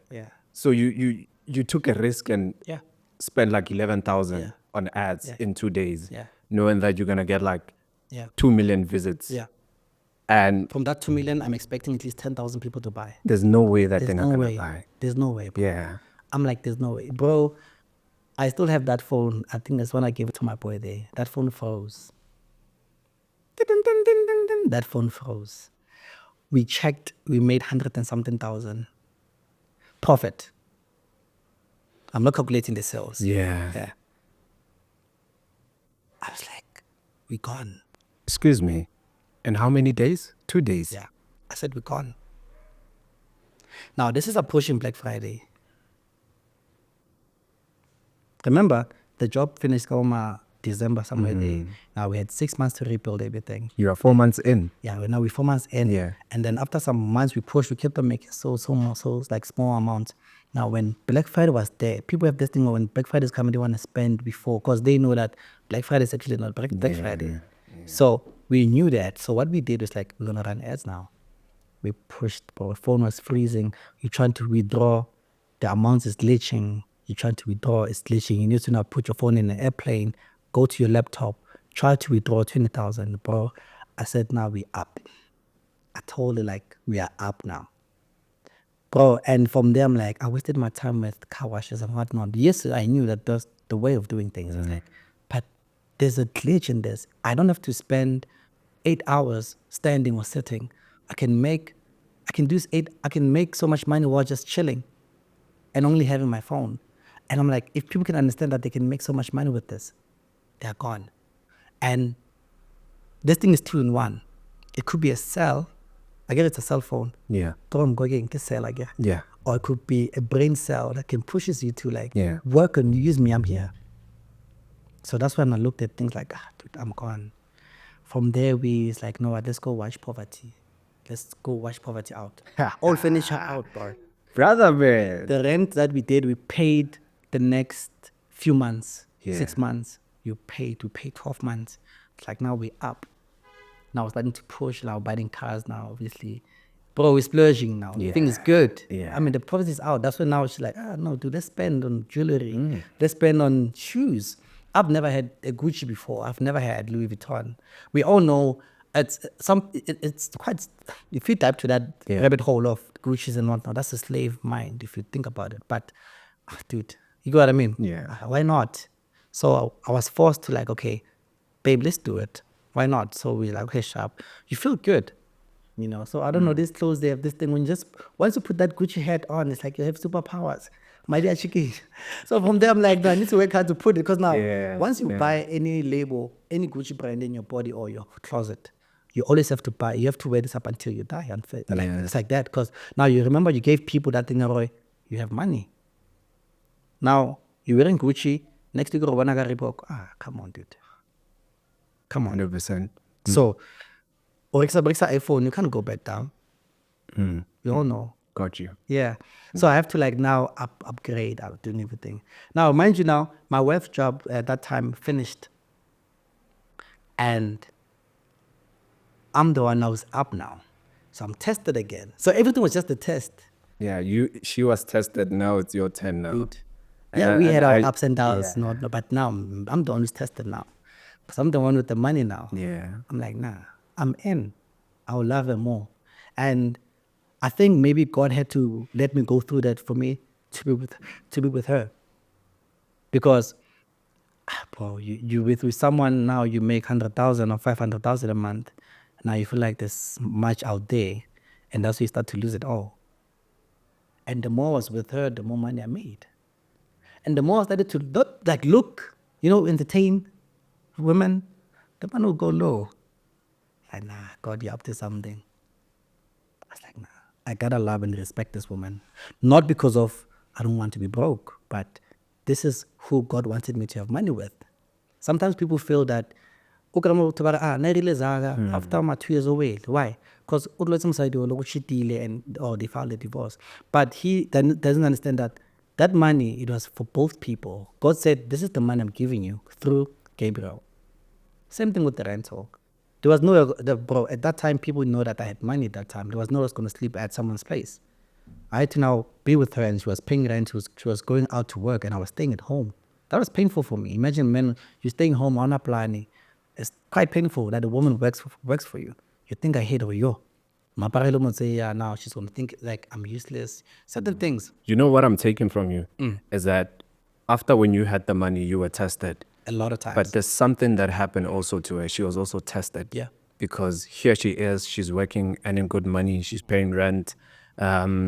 So you took a risk and Yeah. spent like 11,000 Yeah. on ads Yeah. in 2 days, Yeah. knowing that you're gonna get like Yeah. 2 million visits. Yeah. And From that 2 million, I'm expecting at least 10,000 people to buy. there's no way that There's they're not no gonna way. buy. There's no way, bro. Yeah. I'm like, there's no way. Bro, I still have that phone. I think that's when I gave it to my boy there. That phone froze. That phone froze. We checked, we made 100 and something thousand profit. I'm not calculating the sales. Yeah. Yeah. I was like, we gone. Excuse me. In how many days? 2 days. Yeah. I said, we're gone. Now, this is approaching Black Friday. Remember, the job finished December somewhere there. Now we had 6 months to rebuild everything. You are 4 months in. Yeah, now we're 4 months in. Yeah. And then after some months we pushed, we kept on making so like small amounts. Now when Black Friday was there, people have this thing where when Black Friday is coming, they want to spend before because they know that Black Friday is actually not Black Friday. So we knew that. So what we did was like, we're gonna run ads now. We pushed, but our phone was freezing. You're trying to withdraw, the amount is glitching. You're trying to withdraw, it's glitching. You need to now put your phone in an airplane, go to your laptop, try to withdraw 20,000, bro. I said, now we up. I told her like, we are up now. Bro, and from there, I'm like, I wasted my time with car washes and whatnot. Yes, I knew that that's the way of doing things. I was like, but there's a glitch in this. I don't have to spend 8 hours standing or sitting. I can make so much money while just chilling and only having my phone. And I'm like, if people can understand that they can make so much money with this, they're gone. And this thing is 2 in 1. It could be a cell. I get it's a cell phone. Yeah. Yeah. Or it could be a brain cell that can pushes you to like Yeah. work and use me. I'm here. So that's when I looked at things like, dude, I'm gone. From there, it's like, no, let's go watch poverty. Let's go watch poverty out. All finish her out, bro. Brother, man. The rent that we did, we paid the next few months, Yeah. 6 months. We paid 12 months. It's like now we're up. Now we're starting to push, now buying cars now, obviously. Bro, we're splurging now. Yeah. The thing is good. Yeah. I mean, the profit is out. That's when now she's like, no, dude, let's spend on jewelry. Let's spend on shoes. I've never had a Gucci before. I've never had Louis Vuitton. We all know it's quite, if you dive to that rabbit hole of Gucci's and whatnot, that's a slave mind if you think about it. But, dude, you get what I mean? Yeah. Why not? So I was forced to like, okay, babe, let's do it. Why not? So we're like, okay, sharp. You feel good. You know, so I don't know, these clothes, they have this thing, once you put that Gucci hat on, it's like you have superpowers. My dear chicky. So from there, I'm like, no, I need to work hard to put it. Because now, once you buy any label, any Gucci brand in your body or your closet, you always have to buy, you have to wear this up until you die. It's like that. Because now you remember you gave people that thing, Roy, you have money. Now, you're wearing Gucci, next you go, Reebok. Come on, dude. Come on. 100%. So, Orexa iPhone, you can't go back down. You all know. Got you. Yeah. So I have to like now upgrade, I'm doing everything. Now, mind you now, my wife's job at that time finished. And I'm the one that was up now. So I'm tested again. So everything was just a test. Yeah, she was tested, now it's your turn now. Dude. Yeah, we had our ups and downs, but now I'm the one who's tested now. Because I'm the one with the money now. Yeah. I'm like, nah, I'm in. I'll love her more. And I think maybe God had to let me go through that for me to be with her. Because, bro, you with someone now, you make 100,000 or 500,000 a month. Now you feel like there's much out there. And that's when you start to lose it all. And the more I was with her, the more money I made. And the more I started to look, entertain women, the money will go low. Like, nah, God, you're up to something. I was like, nah, I gotta love and respect this woman. Not because of I don't want to be broke, but this is who God wanted me to have money with. Sometimes people feel that, after my 2 years away. Why? Because they filed a divorce. But he doesn't understand that money, it was for both people. God said, this is the money I'm giving you through Gabriel. Same thing with the rental. There was no, bro, at that time, people know that I had money at that time. There was no one was going to sleep at someone's place. I had to now be with her, and she was paying rent. She was going out to work, and I was staying at home. That was painful for me. Imagine, man, you're staying home on a planning. It's quite painful that a woman works for you. You think I hate her, yo. Maparelo would say, yeah, now she's gonna think like I'm useless. Certain things. You know what I'm taking from you is that after when you had the money, you were tested. A lot of times. But there's something that happened also to her. She was also tested. Yeah. Because here she is, she's working, earning good money, she's paying rent.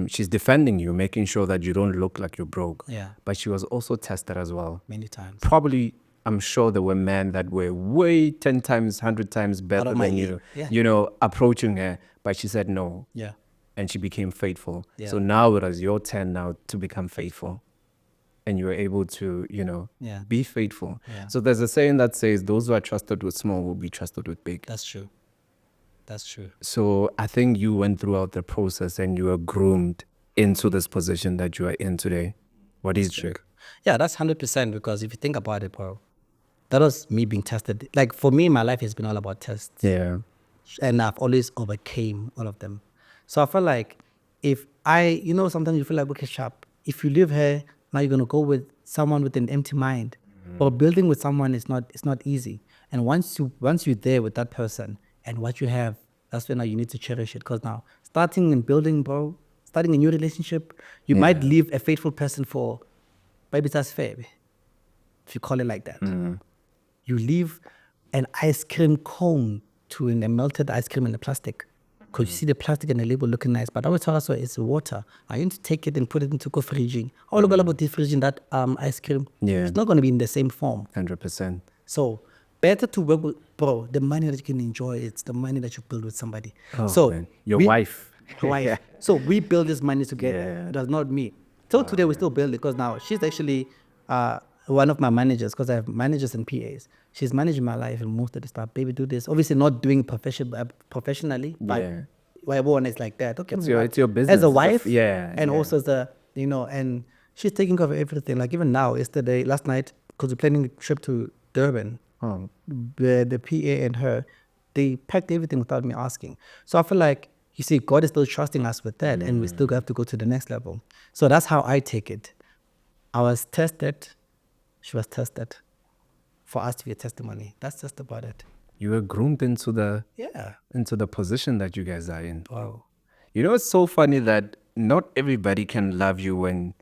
She's defending you, making sure that you don't look like you're broke. Yeah. But she was also tested as well. Many times. Probably, I'm sure there were men that were way 10 times, 100 times better my than you, league. Yeah. you know, approaching her. But she said no. Yeah. And she became faithful. Yeah. So now it was your turn now to become faithful. And you were able to, you know, Yeah. be faithful. Yeah. So there's a saying that says, those who are trusted with small will be trusted with big. That's true. That's true. So I think you went throughout the process and you were groomed into this position that you are in today. What do you think? Yeah, that's 100%, because if you think about it, bro, that was me being tested. Like for me, my life has been all about tests. Yeah. And I've always overcame all of them. So I feel like if sometimes you feel like, okay, sharp, if you leave here, now you're going to go with someone with an empty mind. Or building with someone is not easy. And once you're there with that person and what you have, that's when now you need to cherish it. Because now starting and building, bro, starting a new relationship, you might leave a faithful person for maybe that's fair, if you call it like that. You leave an ice cream cone to a melted ice cream in the plastic. Because you see the plastic and the label looking nice, but I always tell us it's water. I need to take it and put it into co-fridging. All about defrigging that ice cream. Yeah. It's not going to be in the same form. 100%. So better to work with, bro, the money that you can enjoy, it's the money that you build with somebody. Oh, so man. Your wife. Wife. So we build this money together. Yeah. That's not me. Till today we still build it, because now she's actually one of my managers, because I have managers and PAs. She's managing my life and most of the stuff. Baby, do this. Obviously not doing professionally, but everyone is like that. Okay, It's your business. as a wife, and also as a, and she's taking care of everything. Like even now, last night, because we're planning a trip to Durban, the PA and her, they packed everything without me asking. So I feel like, you see, God is still trusting us with that, and we still have to go to the next level. So that's how I take it. I was tested, she was tested, for us to be a testimony. That's just about it. You were groomed into the position that you guys are in. Wow. You know, it's so funny that not everybody can love you when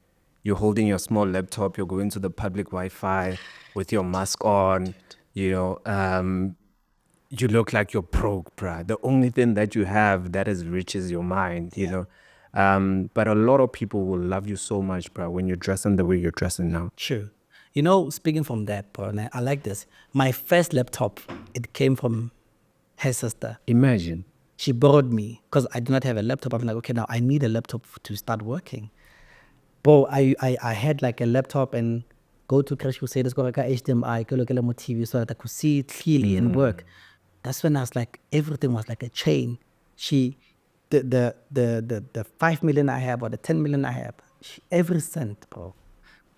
you're holding your small laptop, you're going to the public Wi-Fi with your mask on, you know, you look like you're broke, bruh. The only thing that you have that is rich is your mind, you know. But a lot of people will love you so much, bruh, when you're dressing the way you're dressing now. True. You know, speaking from that, bro, I like this. My first laptop, it came from her sister. Imagine. She borrowed me because I do not have a laptop. I'm like, okay, now I need a laptop to start working. Bro, I had like a laptop and go to Crash Crusaders, go like a HDMI, go look at my TV so that I could see it clearly and work. That's when I was like, everything was like a chain. The 5 million I have or the 10 million I have, every cent, bro.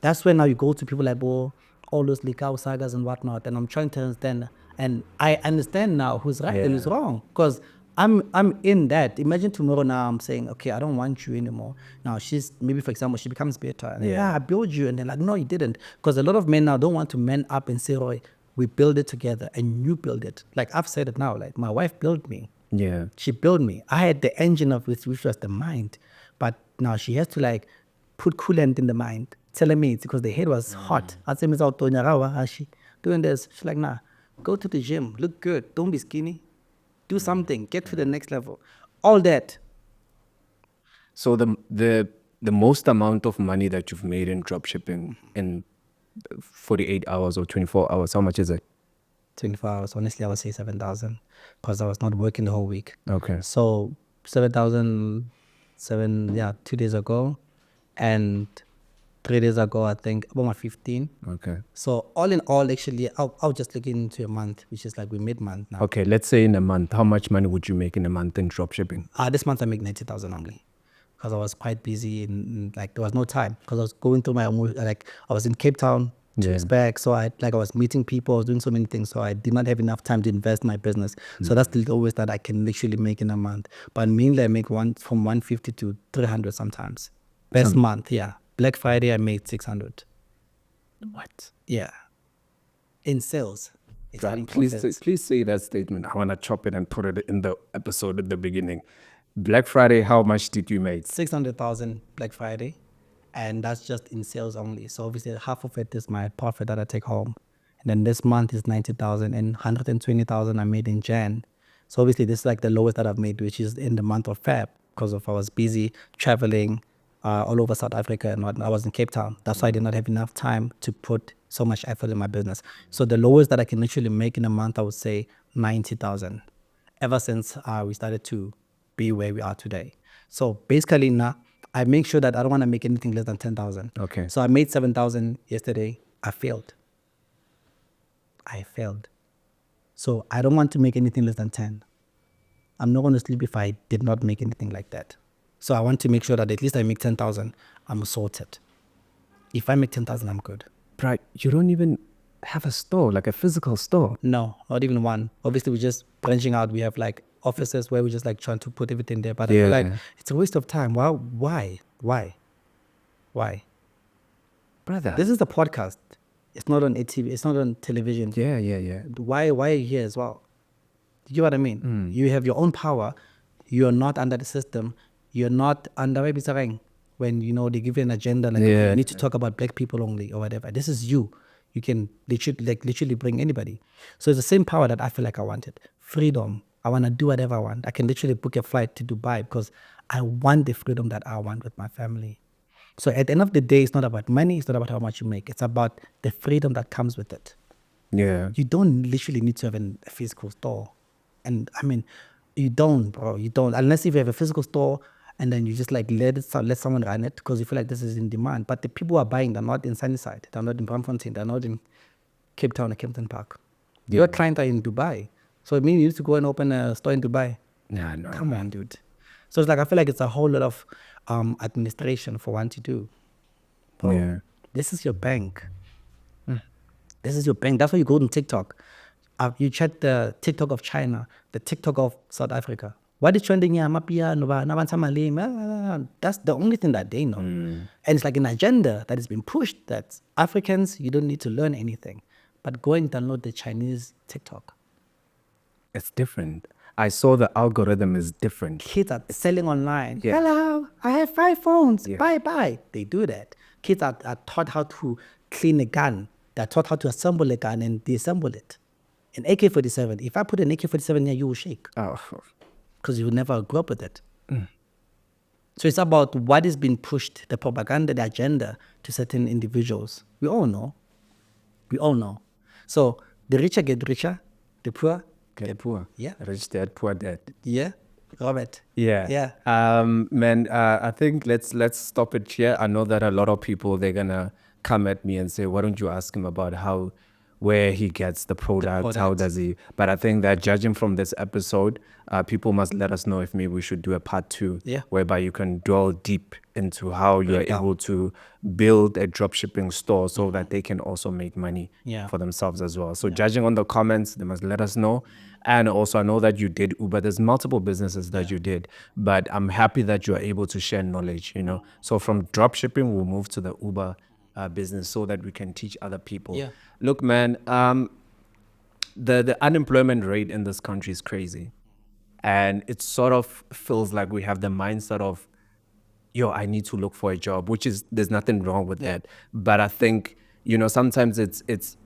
That's when now you go to people like, bro, all those Likau sagas and whatnot, and I'm trying to understand, and I understand now who's right and who's wrong, because I'm in that. Imagine tomorrow now I'm saying, okay, I don't want you anymore. Now she's, maybe for example, she becomes better. And I built you, and they're like, no, you didn't. Because a lot of men now don't want to man up and say, Roy, we build it together, and you build it. Like I've said it now, like my wife built me. Yeah. She built me. I had the engine of which was the mind, but now she has to like put coolant in the mind, telling me it's because the head was hot. I said, Miss Autonyarawa, she doing this. She's like, nah, go to the gym, look good, don't be skinny, do something, get to the next level. All that. So the most amount of money that you've made in dropshipping in 48 hours or 24 hours, how much is it? 24 hours. Honestly, I would say 7,000 because I was not working the whole week. Okay. So 7,000, 2 days ago, and 3 days ago, I think about my 15. Okay. So all in all, actually, I'll just look into a month, which is like we mid-month now. Okay, let's say in a month, how much money would you make in a month in dropshipping? This month I make 90,000 only because I was quite busy and like there was no time because I was going through my own, like I was in Cape Town 2 years back. So I was meeting people, I was doing so many things. So I did not have enough time to invest in my business. So that's the lowest that I can literally make in a month. But mainly I make from 150 to 300 sometimes. Best month, yeah. Black Friday I made 600. What? Yeah. In sales. It's Right, running please profits. say that statement. I want to chop it and put it in the episode at the beginning. Black Friday, how much did you make? 600,000 Black Friday, and that's just in sales only. So obviously half of it is my profit that I take home, and then this month is 90,000 and 120,000 I made in Jan. So obviously this is like the lowest that I've made, which is in the month of Feb, because I was busy traveling all over South Africa and whatnot. I was in Cape Town. That's why I did not have enough time to put so much effort in my business. So the lowest that I can literally make in a month, I would say 90,000. Ever since we started to be where we are today. So basically now I make sure that I don't want to make anything less than 10,000. Okay. So I made 7,000 yesterday. I failed. So I don't want to make anything less than 10. I'm not going to sleep if I did not make anything like that. So I want to make sure that at least I make 10,000. I'm sorted. If I make 10,000, I'm good. Right, you don't even have a store, like a physical store. No, not even one. Obviously, we're just branching out. We have like offices where we're just like trying to put everything there. But I feel like it's a waste of time. Why? Brother. This is the podcast. It's not on ATV. It's not on television. Yeah. Why are you here as well? Do you know what I mean? You have your own power. You're not under the system. You're not under when they give you an agenda like you need to talk about black people only or whatever. This is you. You can literally bring anybody. So it's the same power that I feel like I wanted. Freedom. I want to do whatever I want. I can literally book a flight to Dubai because I want the freedom that I want with my family. So at the end of the day, it's not about money. It's not about how much you make. It's about the freedom that comes with it. Yeah. You don't literally need to have a physical store. And I mean, you don't, bro. You don't. Unless if you have a physical store and then you just like let someone run it because you feel like this is in demand. But the people who are buying, they're not in Sunnyside. They're not in Braamfontein. They're not in Cape Town or Kempton Park. Your clients are in Dubai. So it means you need to go and open a store in Dubai. Nah, no. Come on, dude. So it's like, I feel like it's a whole lot of administration for one to do. Bro, Yeah. this is your bank. This is your bank. That's why you go on TikTok. You check the TikTok of China, the TikTok of South Africa. What is trending here? That's the only thing that they know. And it's like an agenda that has been pushed that Africans, you don't need to learn anything. But go and download the Chinese TikTok. It's different. I saw the algorithm is different. Kids are selling online. Yeah. Hello, I have 5 phones. Yeah. Bye. They do that. Kids are taught how to clean a gun. They're taught how to assemble a gun and disassemble it. An AK-47, if I put an AK-47 here, you will shake. Oh. Because you will never grow up with it. So it's about what is being pushed, the propaganda, the agenda to certain individuals. We all know. So the richer get richer, the poor Get poor. Yeah. Rich dad, poor dad. Yeah, Robert. Yeah. Yeah. Man, I think let's stop it here. I know that a lot of people, they're gonna come at me and say, why don't you ask him about where he gets the product, how does he? But I think that judging from this episode, people must let us know if maybe we should do a part 2, whereby you can dwell deep into how you're able to build a dropshipping store so that they can also make money for themselves as well. So judging on the comments, they must let us know. And also, I know that you did Uber. There's multiple businesses that you did, but I'm happy that you are able to share knowledge, So from dropshipping, we'll move to the Uber business so that we can teach other people. Yeah. Look, man, the unemployment rate in this country is crazy. And it sort of feels like we have the mindset of, I need to look for a job, there's nothing wrong with that. But I think, sometimes it's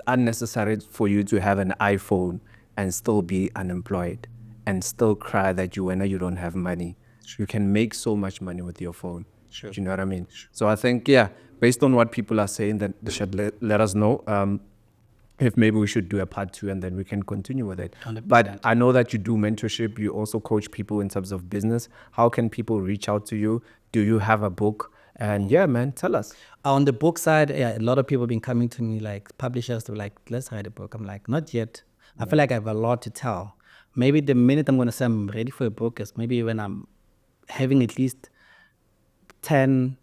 unnecessary for you to have an iPhone and still be unemployed and still cry that you don't have money. You can make so much money with your phone. Do you know what I mean? So I think, based on what people are saying, that they should let us know if maybe we should do a part 2 and then we can continue with it. 100%. But I know that you do mentorship. You also coach people in terms of business. How can people reach out to you? Do you have a book? And man, tell us. On the book side, a lot of people have been coming to me, like publishers, they're like, let's write a book. I'm like, not yet. I feel like I have a lot to tell. Maybe the minute I'm going to say I'm ready for a book is maybe when I'm having at least 10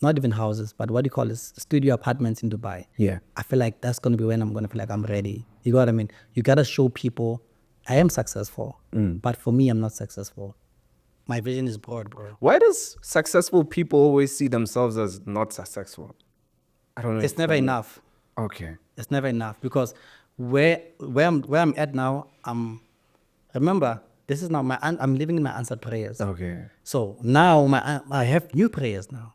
not even houses, but what do you call this? Studio apartments in Dubai. Yeah. I feel like that's going to be when I'm going to feel like I'm ready. You know what I mean? You got to show people I am successful, but for me, I'm not successful. My vision is broad, bro. Why does successful people always see themselves as not successful? I don't know. It's never enough. Okay. It's never enough because where I'm at now, remember, this is now I'm living in my answered prayers. Okay. So now I have new prayers now.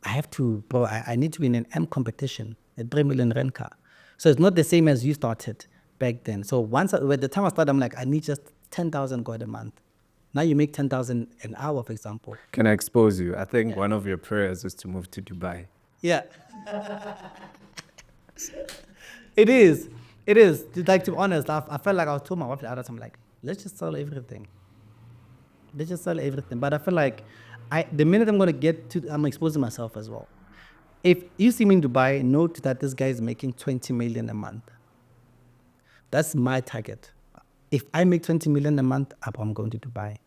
I have to, bro, I need to be in an M competition, a 3 million rand car. So it's not the same as you started back then. So by the time I started, I'm like, I need just 10,000 God a month. Now you make 10,000 an hour, for example. Can I expose you? I think one of your prayers is to move to Dubai. Yeah. It is. Like, to be honest, I felt like I was told my wife the other time, like, let's just sell everything. But I feel like the minute I'm going to get to, I'm exposing myself as well. If you see me in Dubai, note that this guy is making 20 million a month. That's my target. If I make 20 million a month, I'm going to Dubai.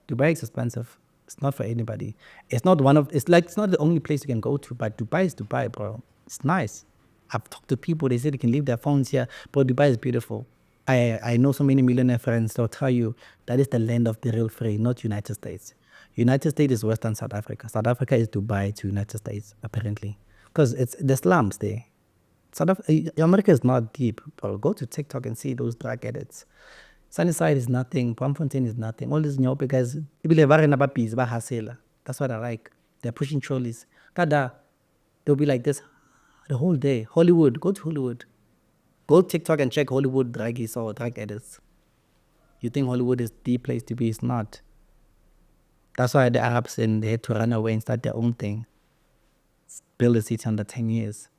Dubai is expensive. It's not for anybody. It's not the only place you can go to, but Dubai is Dubai, bro. It's nice. I've talked to people, they say they can leave their phones here, but Dubai is beautiful. I know so many millionaire friends, they'll tell you that is the land of the real free, not United States. United States is Western South Africa. South Africa is Dubai to United States, apparently. Because it's the slums there. America is not deep, bro. Go to TikTok and see those drug addicts. Sunnyside is nothing. Bloemfontein is nothing. All these nyope guys, that's what I like. They're pushing trolleys. They'll be like this the whole day. Hollywood, go to Hollywood. Go TikTok and check Hollywood druggies or drug addicts. You think Hollywood is the place to be? It's not. That's why the Arabs they had to run away and start their own thing. Build a city under 10 years.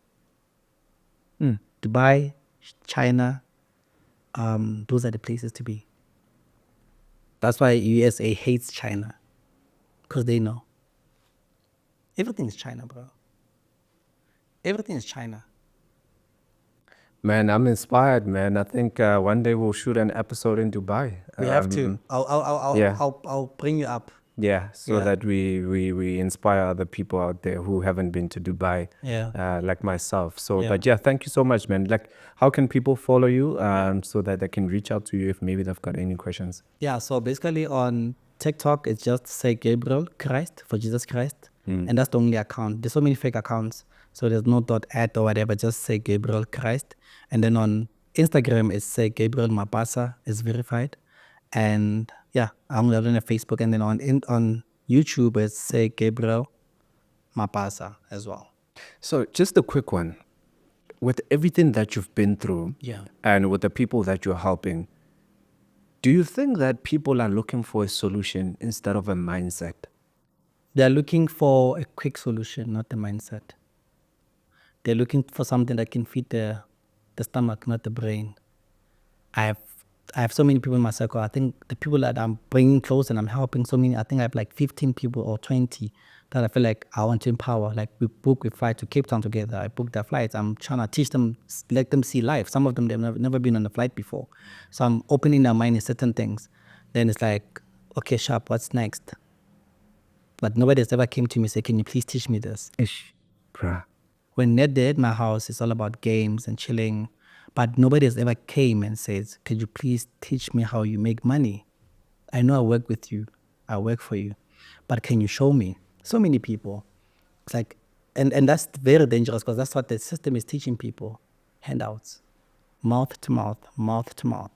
Dubai, China, those are the places to be. That's why USA hates China. Because they know. Everything is China, bro. Everything is China. Man, I'm inspired, man. I think one day we'll shoot an episode in Dubai. We have to. I'll bring you up. Yeah, so Yeah. that we inspire other people out there who haven't been to Dubai, Yeah. like myself. So, Yeah. but yeah, thank you so much, man. Like, how can people follow you so that they can reach out to you if maybe they've got any questions? Yeah, so basically on TikTok, it's just say Gabriel Christ for Jesus Christ. And that's the only account. There's so many fake accounts. So there's no .@ or whatever, just say Gabriel Christ. And then on Instagram, it's say Gabriel Mapasa is verified. And yeah, I'm on Facebook. And then on YouTube, it's say Gabriel Mapasa as well. So, just a quick one. With everything that you've been through Yeah. and with the people that you're helping, do you think that people are looking for a solution instead of a mindset? They're looking for a quick solution, not the mindset. They're looking for something that can feed the stomach, not the brain. I have so many people in my circle. I think the people that I'm bringing close and I'm helping so many, I think I have like 15 people or 20 that I feel like I want to empower. Like we fly to Cape Town together. I booked their flights. I'm trying to teach them, let them see life. Some of them, they've never been on a flight before. So I'm opening their mind in certain things. Then it's like, okay, Sharp, what's next? But nobody has ever came to me and said, can you please teach me this? Bruh. When Ned did my house, it's all about games and chilling. But nobody has ever came and says, could you please teach me how you make money? I know I work with you. I work for you. But can you show me? So many people. It's like, and that's very dangerous because that's what the system is teaching people. Handouts. Mouth to mouth, mouth to mouth.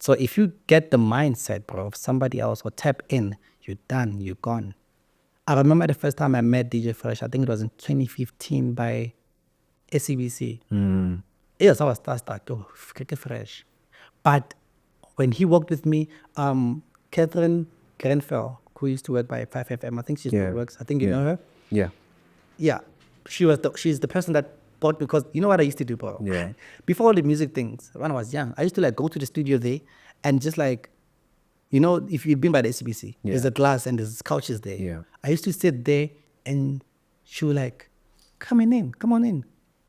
So if you get the mindset, bro, of somebody else or tap in, you're done, you're gone. I remember the first time I met DJ Fresh, I think it was in 2015 by SCBC. Yes, I was starstruck. Oh, Fresh. But when he worked with me, Catherine Grenfell, who used to work by 5FM, I think she still works. I think you know her. Yeah. Yeah, she's the person that bought me because you know what I used to do, bro? Yeah. Before all the music things, when I was young, I used to like go to the studio there and just like, you know, if you've been by the SCBC, there's a glass and there's couches there. Yeah. I used to sit there and she was like, come on in.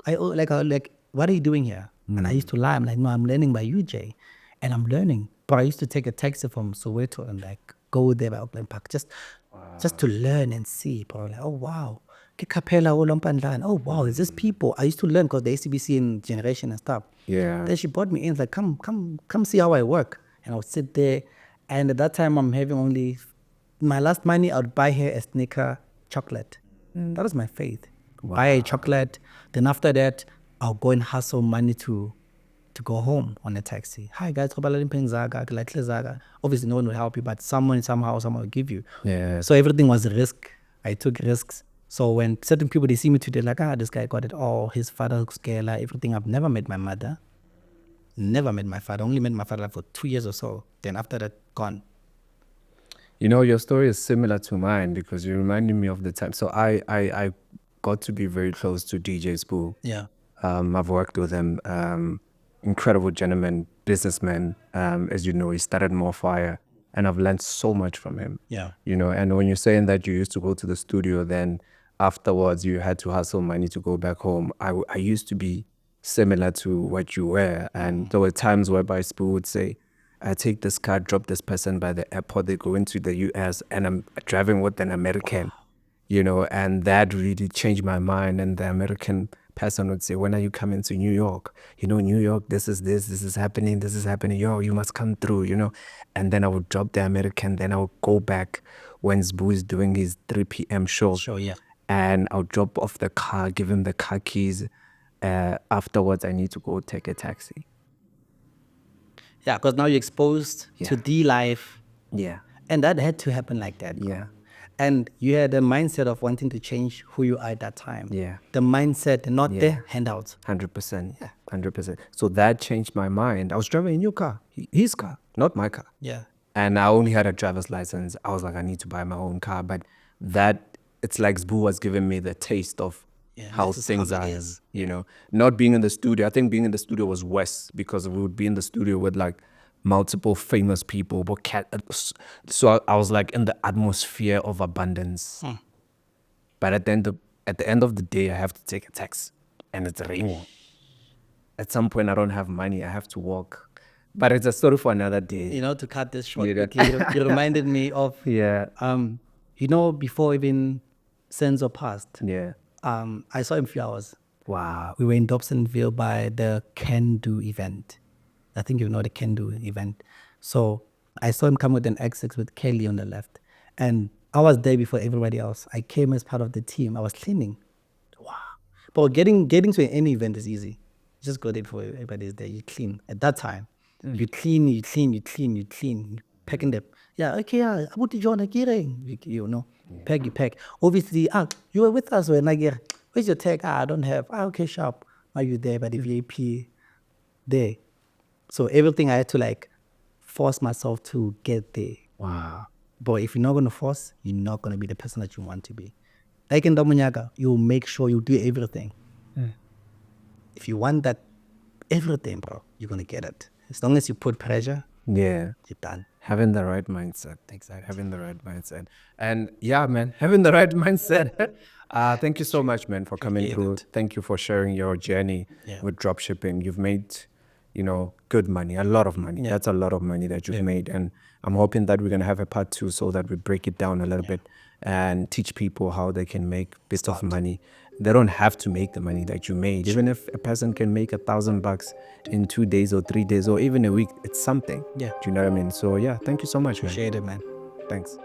I like, what are you doing here? And I used to lie. I'm like, no, I'm learning by you, Jay. And I'm learning. But I used to take a taxi from Soweto and like go there by Auckland Park just to learn and see, bro. Like, oh wow, ke Capella Olompandlan. Oh wow, there's just people. I used to learn because the ACBC in generation and stuff. Yeah. Then she brought me in, like, come see how I work. And I would sit there, and at that time I'm having only my last money. I would buy her a sneaker chocolate. That was my faith. Buy a chocolate. Then after that, I'll go and hustle money to go home on a taxi. Hi guys, obviously no one will help you, but someone will give you. Yeah. So everything was a risk. I took risks. So when certain people, they see me today, like, this guy got it all. His father, scalar, everything. I've never met my mother. Never met my father. Only met my father for 2 years or so. Then after that, gone. You know, your story is similar to mine because you reminded me of the time. So I got to be very close to DJ Spoo. Yeah. I've worked with him. Incredible gentleman, businessman. As you know, he started More Fire, and I've learned so much from him. Yeah. You know, and when you're saying that you used to go to the studio, then afterwards you had to hustle money to go back home. I used to be similar to what you were, and there were times whereby Spoo would say, I take this car, drop this person by the airport, they go into the US, and I'm driving with an American, you know, and that really changed my mind. And the American person would say, when are you coming to New York? You know, New York, this is happening, yo, you must come through, you know. And then I would drop the American, then I would go back when Zbu is doing his 3 p.m. show. Yeah. And I'll drop off the car, give him the car keys. Afterwards, I need to go take a taxi. Yeah, because now you're exposed to the life. Yeah. And that had to happen like that. Yeah. And you had a mindset of wanting to change who you are at that time. Yeah. The mindset, not the handouts. 100%. Yeah. 100%. So that changed my mind. I was driving a new car, his car, not my car. Yeah. And I only had a driver's license. I was like, I need to buy my own car. But that, it's like Zbu was giving me the taste of how this is things how are, it is. you know. Not being in the studio. I think being in the studio was worse because we would be in the studio with like multiple famous people. But so I was like in the atmosphere of abundance. But at the end of the day, I have to take a taxi, and it's raining. At some point, I don't have money. I have to walk. But it's a story for another day. You know, to cut this short, Yeah. quickly, you reminded me of, Yeah. you know, before even Senzo passed, Yeah. I saw him a few hours. Wow. We were in Dobsonville by the Can Do event. I think you know the Can Do event. So I saw him come with an X6 with Kelly on the left. And I was there before everybody else. I came as part of the team. I was cleaning. Wow. But getting to any event is easy. You just go there before everybody's there. You clean. At that time, you clean, packing them. Yeah, okay, yeah. About to join you know, pack. Obviously, you were with us when I get, where's your tag? I don't have. Okay, sharp. Are you there by the VIP? There. So everything I had to like force myself to get there. Wow. But if you're not going to force, you're not going to be the person that you want to be. Like in Domunyaga, you make sure you do everything. If you want that everything, bro, you're going to get it. As long as you put pressure, Yeah. you're done. Having the right mindset. Exactly. Having the right mindset. And yeah, man, having the right mindset. Thank you so much, man, for coming through. Thank you for sharing your journey with dropshipping. You've made, you know, good money, a lot of money. That's a lot of money that you've made. And I'm hoping that we're going to have a part 2 so that we break it down a little bit and teach people how they can make bits of money. They don't have to make the money that you made. Even if a person can make $1,000 in 2 days or 3 days or even a week, it's something. Yeah. Do you know what I mean? So yeah, thank you so much, man. Appreciate it, man. Thanks.